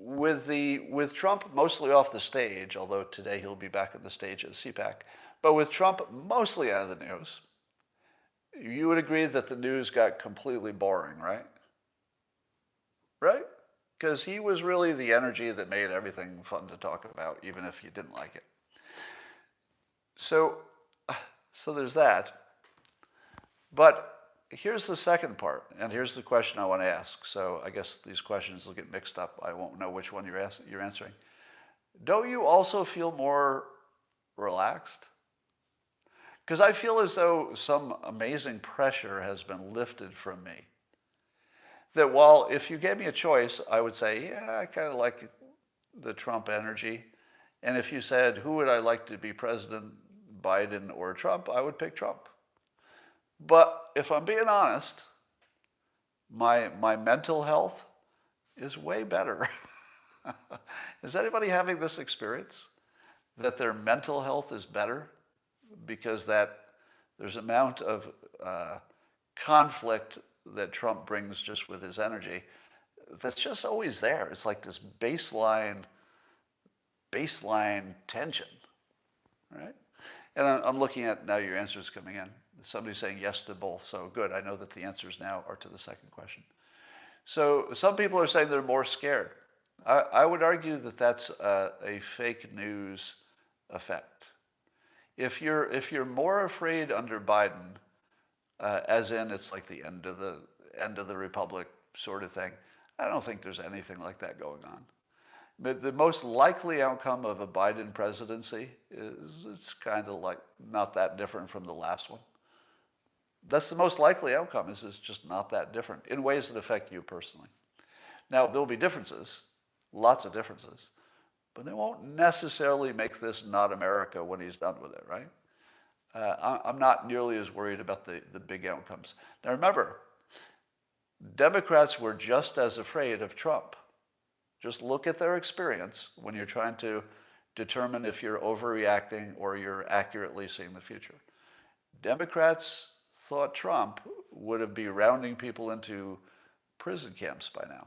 With Trump mostly off the stage, although today he'll be back on the stage at CPAC, but with Trump mostly out of the news, you would agree that the news got completely boring, right? Right? Because he was really the energy that made everything fun to talk about, even if you didn't like it. So there's that. But here's the second part, and here's the question I want to ask. So I guess these questions will get mixed up. I won't know which one you're answering. Don't you also feel more relaxed? Because I feel as though some amazing pressure has been lifted from me. That while if you gave me a choice, I would say, yeah, I kind of like the Trump energy. And if you said, who would I like to be president, Biden or Trump, I would pick Trump. But if I'm being honest, my mental health is way better. Is anybody having this experience? That their mental health is better because that there's an amount of conflict that Trump brings just with his energy that's just always there. It's like this baseline tension, right? And I'm looking at now your answers coming in. Somebody's saying yes to both, so good. I know that the answers now are to the second question. So some people are saying they're more scared. I would argue that that's a fake news effect. If you're more afraid under Biden, as in it's like the end of the republic sort of thing, I don't think there's anything like that going on. But the most likely outcome of a Biden presidency is it's kind of like not that different from the last one. That's the most likely outcome, is it's just not that different in ways that affect you personally. Now, there'll be differences, lots of differences, but they won't necessarily make this not America when he's done with it, right? I'm not nearly as worried about the big outcomes. Now remember, Democrats were just as afraid of Trump. Just look at their experience when you're trying to determine if you're overreacting or you're accurately seeing the future. Democrats thought Trump would be rounding people into prison camps by now,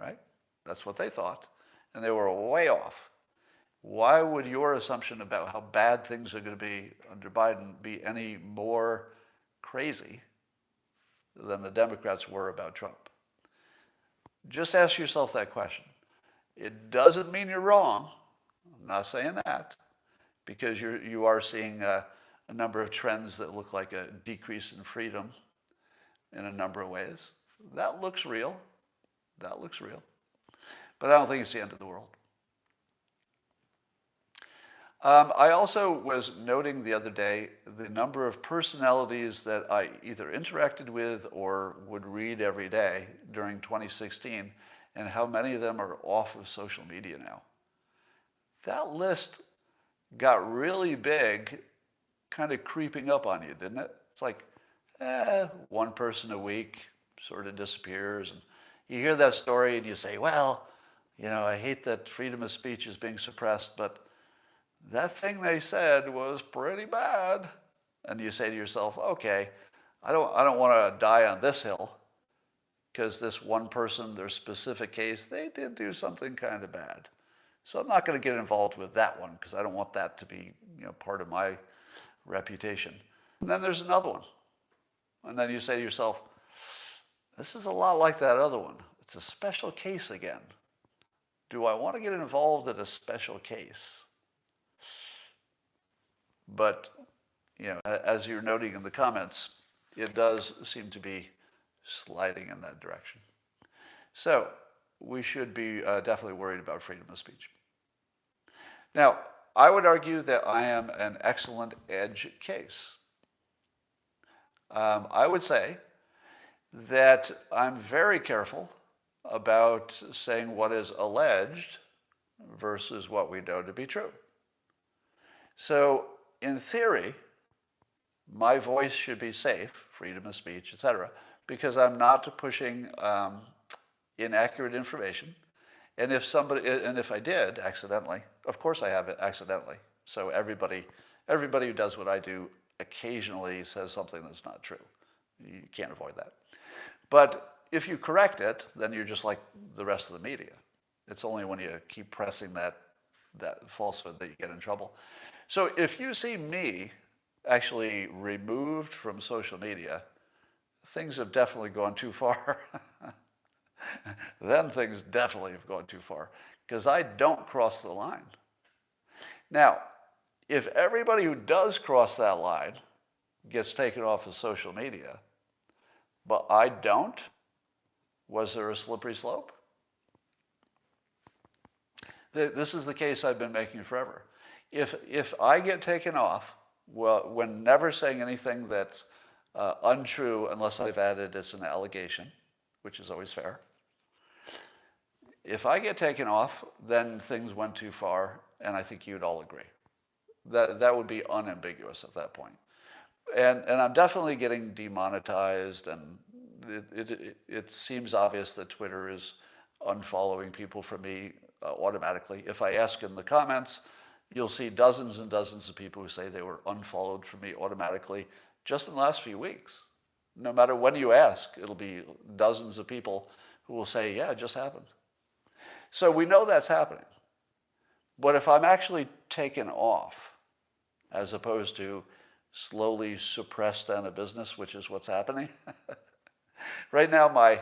right? That's what they thought, and they were way off. Why would your assumption about how bad things are going to be under Biden be any more crazy than the Democrats were about Trump? Just ask yourself that question. It doesn't mean you're wrong. I'm not saying that, because you are seeing a number of trends that look like a decrease in freedom in a number of ways. That looks real. That looks real. But I don't think it's the end of the world. I also was noting the other day the number of personalities that I either interacted with or would read every day during 2016, and how many of them are off of social media now. That list got really big, kind of creeping up on you, didn't it? It's like, one person a week sort of disappears. And you hear that story and you say, well, I hate that freedom of speech is being suppressed, but that thing they said was pretty bad. And you say to yourself, okay, I don't want to die on this hill, because this one person, their specific case, they did do something kind of bad. So I'm not going to get involved with that one, because I don't want that to be part of my reputation. And then there's another one. And then you say to yourself, this is a lot like that other one. It's a special case again. Do I want to get involved in a special case? But, as you're noting in the comments, it does seem to be sliding in that direction. So we should be definitely worried about freedom of speech. Now, I would argue that I am an excellent edge case. I would say that I'm very careful about saying what is alleged versus what we know to be true. So, in theory, my voice should be safe, freedom of speech, etc., because I'm not pushing inaccurate information. And if I did accidentally, of course I have it accidentally. So everybody who does what I do occasionally says something that's not true. You can't avoid that. But if you correct it, then you're just like the rest of the media. It's only when you keep pressing that falsehood that you get in trouble. So if you see me actually removed from social media, things have definitely gone too far. Then things definitely have gone too far, because I don't cross the line. Now, if everybody who does cross that line gets taken off of social media, but I don't, was there a slippery slope? This is the case I've been making forever. If I get taken off, well, when never saying anything that's untrue unless I've added it's an allegation, which is always fair. If I get taken off, then things went too far, and I think you'd all agree. That would be unambiguous at that point. And I'm definitely getting demonetized, and it seems obvious that Twitter is unfollowing people from me automatically. If I ask in the comments, you'll see dozens and dozens of people who say they were unfollowed from me automatically just in the last few weeks. No matter when you ask, it'll be dozens of people who will say, yeah, it just happened. So we know that's happening. But if I'm actually taken off, as opposed to slowly suppressed out of business, which is what's happening, right now my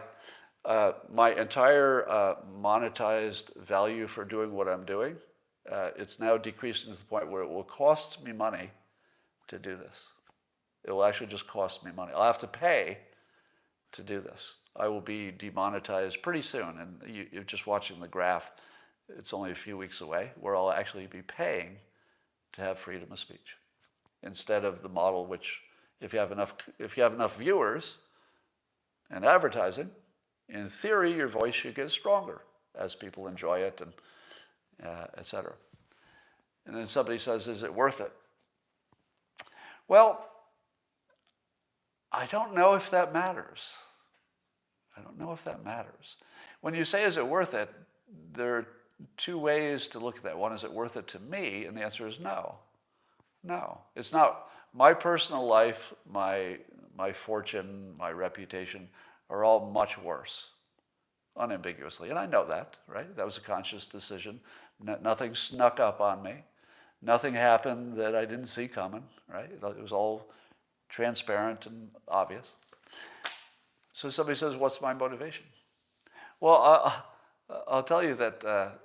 entire monetized value for doing what I'm doing, it's now decreasing to the point where it will cost me money to do this. It will actually just cost me money. I'll have to pay to do this. I will be demonetized pretty soon, and you're just watching the graph. It's only a few weeks away where I'll actually be paying to have freedom of speech, instead of the model which, if you have enough viewers and advertising, in theory your voice should get stronger as people enjoy it, and etc. And then somebody says, is it worth it? Well, I don't know if that matters. I don't know if that matters. When you say, is it worth it, there are two ways to look at that. One, is it worth it to me? And the answer is no. No, it's not. My personal life, my fortune, my reputation are all much worse, unambiguously. And I know that, right? That was a conscious decision. Nothing snuck up on me. Nothing happened that I didn't see coming, right? It was all transparent and obvious. So somebody says, what's my motivation? Well, I'll tell you that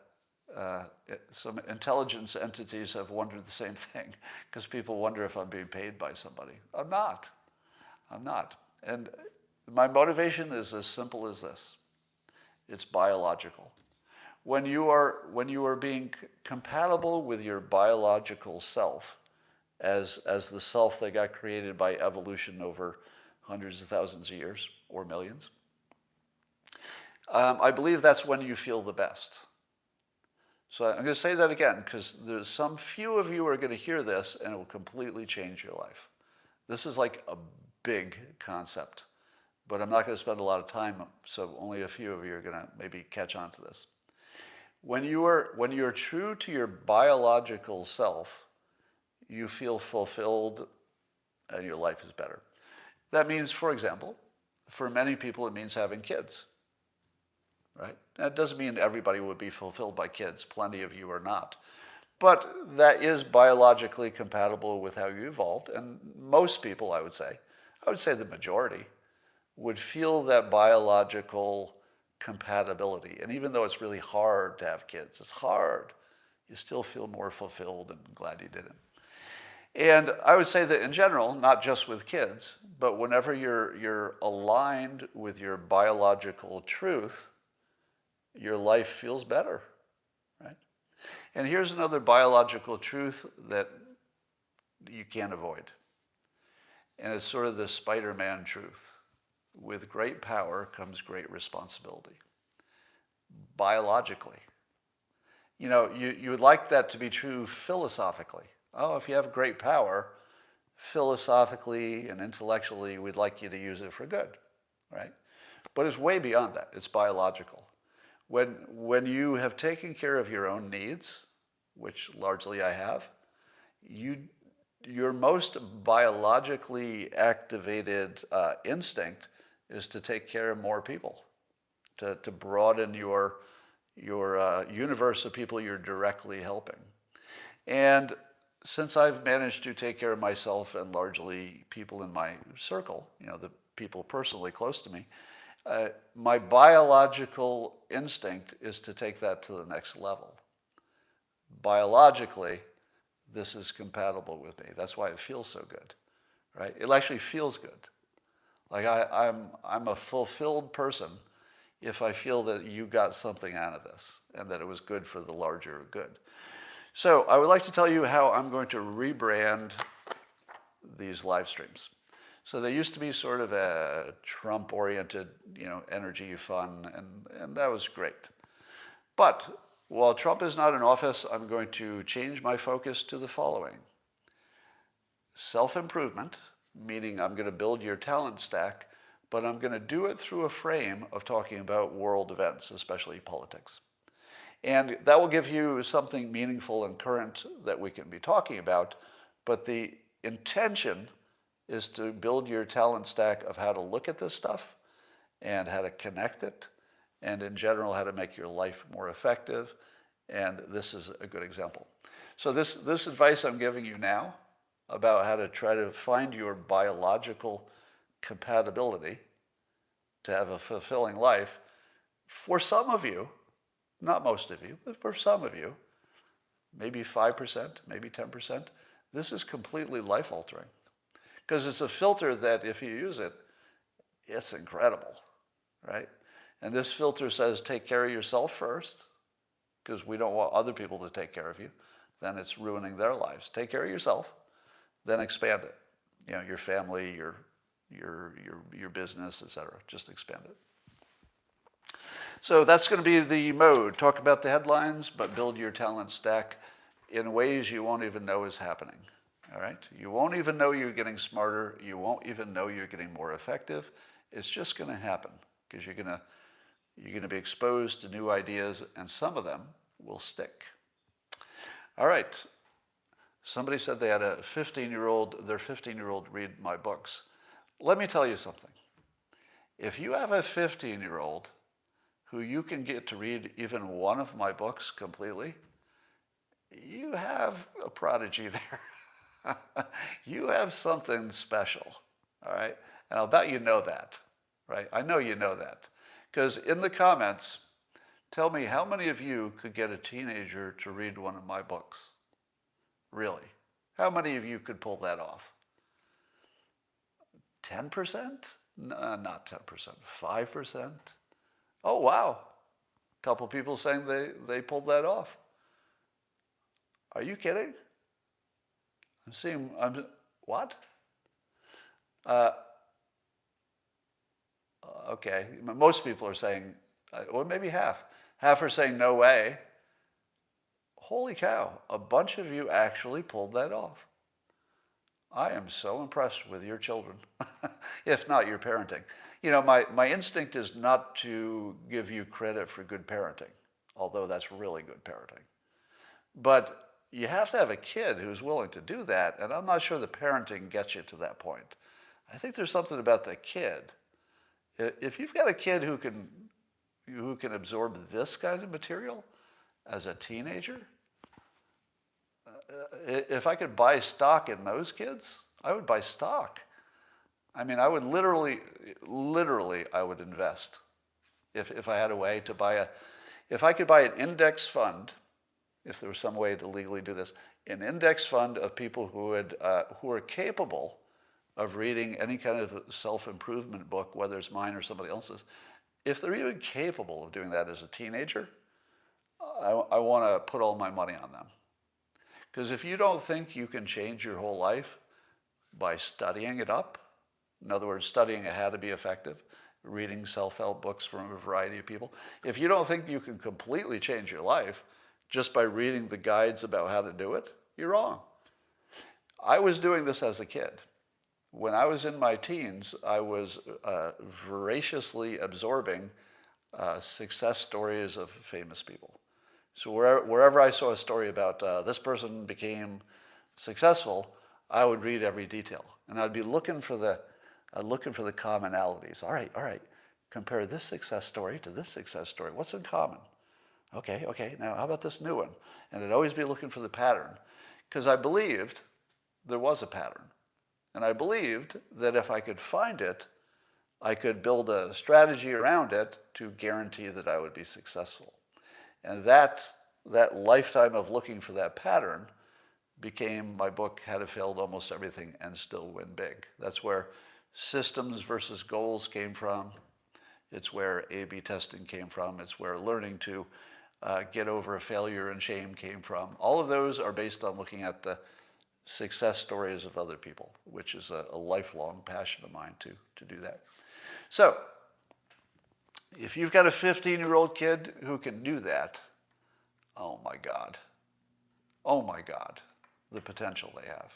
some intelligence entities have wondered the same thing, because people wonder if I'm being paid by somebody. I'm not. I'm not. And my motivation is as simple as this. It's biological. When you are being compatible with your biological self, as the self that got created by evolution over hundreds of thousands of years, or millions, I believe that's when you feel the best. So I'm going to say that again, because there's some few of you are going to hear this and it will completely change your life. This is like a big concept, but I'm not going to spend a lot of time, so only a few of you are going to maybe catch on to this. When you're true to your biological self, you feel fulfilled and your life is better. That means, for example, for many people it means having kids. Right? That doesn't mean everybody would be fulfilled by kids. Plenty of you are not. But that is biologically compatible with how you evolved. And most people, I would say the majority, would feel that biological compatibility. And even though it's really hard to have kids, it's hard, you still feel more fulfilled and glad you did it. And I would say that in general, not just with kids, but whenever you're aligned with your biological truth, your life feels better, right? And here's another biological truth that you can't avoid. And it's sort of the Spider-Man truth. With great power comes great responsibility. Biologically. You know, you would like that to be true philosophically. Oh, if you have great power, philosophically and intellectually, we'd like you to use it for good, right? But it's way beyond that. It's biological. When you have taken care of your own needs, which largely I have, your most biologically activated instinct is to take care of more people, to broaden your universe of people you're directly helping. And since I've managed to take care of myself and largely people in my circle, you know, the people personally close to me, my biological instinct is to take that to the next level. Biologically, this is compatible with me. That's why it feels so good, right? It actually feels good. Like I'm a fulfilled person if I feel that you got something out of this and that it was good for the larger good. So I would like to tell you how I'm going to rebrand these live streams. So they used to be sort of a Trump-oriented, energy fun, and that was great. But while Trump is not in office, I'm going to change my focus to the following. Self-improvement, meaning I'm going to build your talent stack, but I'm going to do it through a frame of talking about world events, especially politics. And that will give you something meaningful and current that we can be talking about, but the intention is to build your talent stack of how to look at this stuff and how to connect it, and in general, how to make your life more effective. And this is a good example. So this advice I'm giving you now about how to try to find your biological compatibility to have a fulfilling life, for some of you, not most of you, but for some of you, maybe 5%, maybe 10%, this is completely life-altering. Because it's a filter that if you use it, it's incredible, right? And this filter says take care of yourself first, because we don't want other people to take care of you. Then it's ruining their lives. Take care of yourself, then expand it. You know, your family, your business, etc. Just expand it. So that's going to be the mode. Talk about the headlines, but build your talent stack in ways you won't even know is happening. All right? You won't even know you're getting smarter. You won't even know you're getting more effective. It's just going to happen because you're going to be exposed to new ideas, and some of them will stick. All right. Somebody said they had a 15-year-old, their 15-year-old read my books. Let me tell you something. If you have a 15-year-old who you can get to read even one of my books completely, you have a prodigy there. You have something special, all right? And I'll bet you know that, right? I know you know that. Because in the comments, tell me how many of you could get a teenager to read one of my books? Really? How many of you could pull that off? 10%? No, not 10%. 5%? Oh, wow. A couple people saying they pulled that off. Are you kidding? What? Okay, most people are saying, or maybe half. Half are saying no way. Holy cow, a bunch of you actually pulled that off. I am so impressed with your children, if not your parenting. You know, my instinct is not to give you credit for good parenting, although that's really good parenting. But you have to have a kid who's willing to do that, and I'm not sure the parenting gets you to that point. I think there's something about the kid. If you've got a kid who can absorb this kind of material as a teenager, if I could buy stock in those kids, I would buy stock. I mean, I would literally, I would invest. If I had a way to buy if I could buy an index fund, if there was some way to legally do this, an index fund of people who are capable of reading any kind of self-improvement book, whether it's mine or somebody else's, if they're even capable of doing that as a teenager, I want to put all my money on them. Because if you don't think you can change your whole life by studying it up, in other words, studying how to be effective, reading self-help books from a variety of people, if you don't think you can completely change your life just by reading the guides about how to do it, you're wrong. I was doing this as a kid. When I was in my teens, I was voraciously absorbing success stories of famous people. So wherever I saw a story about this person became successful, I would read every detail, and I'd be looking for the commonalities. All right, compare this success story to this success story. What's in common? Okay. Now how about this new one? And I'd always be looking for the pattern, because I believed there was a pattern, and I believed that if I could find it, I could build a strategy around it to guarantee that I would be successful. And that lifetime of looking for that pattern became my book, How to Fail at Almost Everything and Still Win Big. That's where systems versus goals came from. It's where A/B testing came from. It's where learning to get over a failure and shame came from. All of those are based on looking at the success stories of other people, which is a lifelong passion of mine to do that. So, if you've got a 15-year-old kid who can do that, oh my God, the potential they have.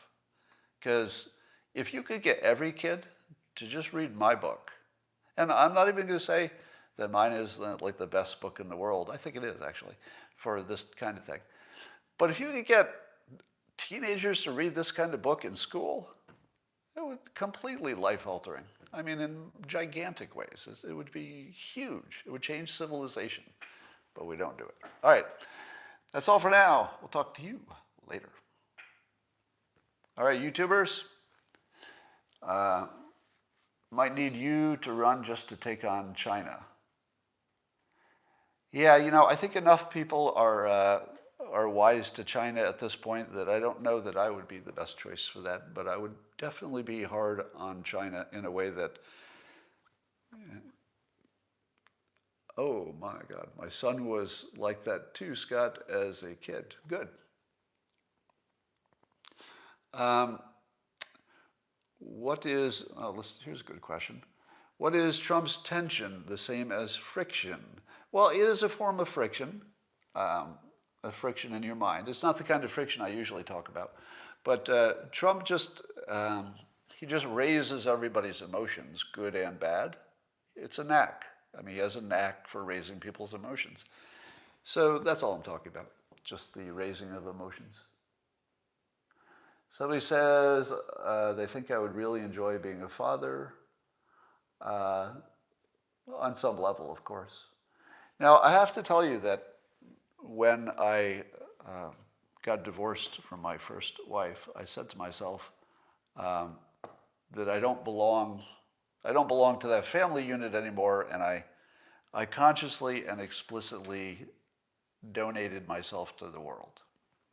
Because If you could get every kid to just read my book, and I'm not even going to say that mine is like the best book in the world. I think it is, actually, for this kind of thing. But if you could get teenagers to read this kind of book in school, it would be completely life-altering. I mean, in gigantic ways. It would be huge. It would change civilization. But we don't do it. All right. That's all for now. We'll talk to you later. All right, YouTubers. Might need you to run just to take on China. Yeah, I think enough people are wise to China at this point that I don't know that I would be the best choice for that, but I would definitely be hard on China in a way that, oh my God, my son was like that too, Scott, as a kid. Good. Here's a good question. What is Trump's tension the same as friction? Well, it is a form of friction, a friction in your mind. It's not the kind of friction I usually talk about. But Trump he just raises everybody's emotions, good and bad. It's a knack. I mean, he has a knack for raising people's emotions. So that's all I'm talking about, just the raising of emotions. Somebody says they think I would really enjoy being a father. On some level, of course. Now, I have to tell you that when I got divorced from my first wife, I said to myself that I don't belong to that family unit anymore, and I consciously and explicitly donated myself to the world,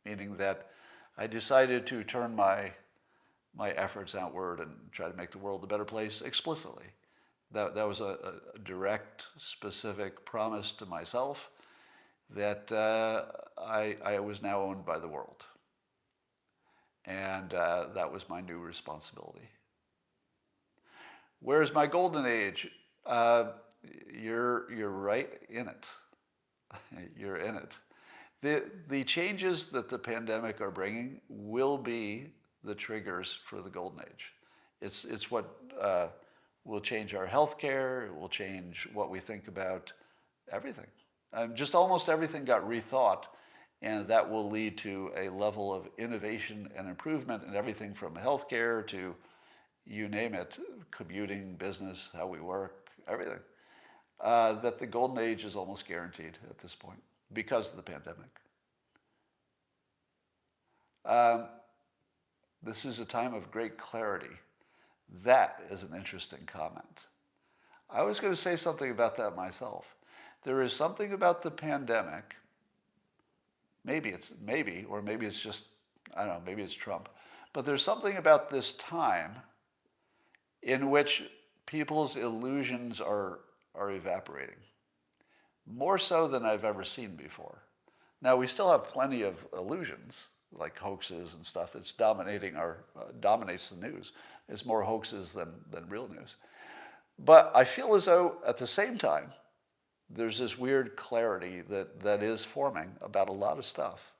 meaning that I decided to turn my efforts outward and try to make the world a better place explicitly. That was a direct, specific promise to myself that I was now owned by the world. And that was my new responsibility. Where's my golden age? You're right in it. You're in it. The changes that the pandemic are bringing will be the triggers for the golden age. It's what will change our healthcare. It will change what we think about everything. Just almost everything got rethought, and that will lead to a level of innovation and improvement in everything from healthcare to, you name it, commuting, business, how we work, everything. That the golden age is almost guaranteed at this point because of the pandemic. This is a time of great clarity. That is an interesting comment. I was going to say something about that myself. There is something about the pandemic, maybe it's just, I don't know, maybe it's Trump, but there's something about this time in which people's illusions are evaporating, more so than I've ever seen before. Now, we still have plenty of illusions, like hoaxes and stuff. It's dominates the news. It's more hoaxes than real news. But I feel as though at the same time, there's this weird clarity that is forming about a lot of stuff.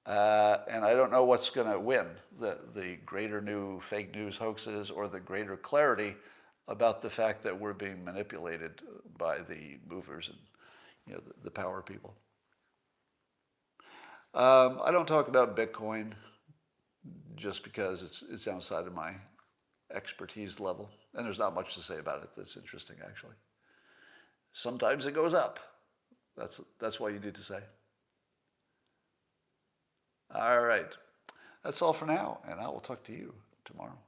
And I don't know what's going to win, the greater new fake news hoaxes or the greater clarity about the fact that we're being manipulated by the movers and the power people. I don't talk about Bitcoin just because it's outside of my expertise level, and there's not much to say about it that's interesting, actually. Sometimes it goes up. That's what you need to say. All right. That's all for now, and I will talk to you tomorrow.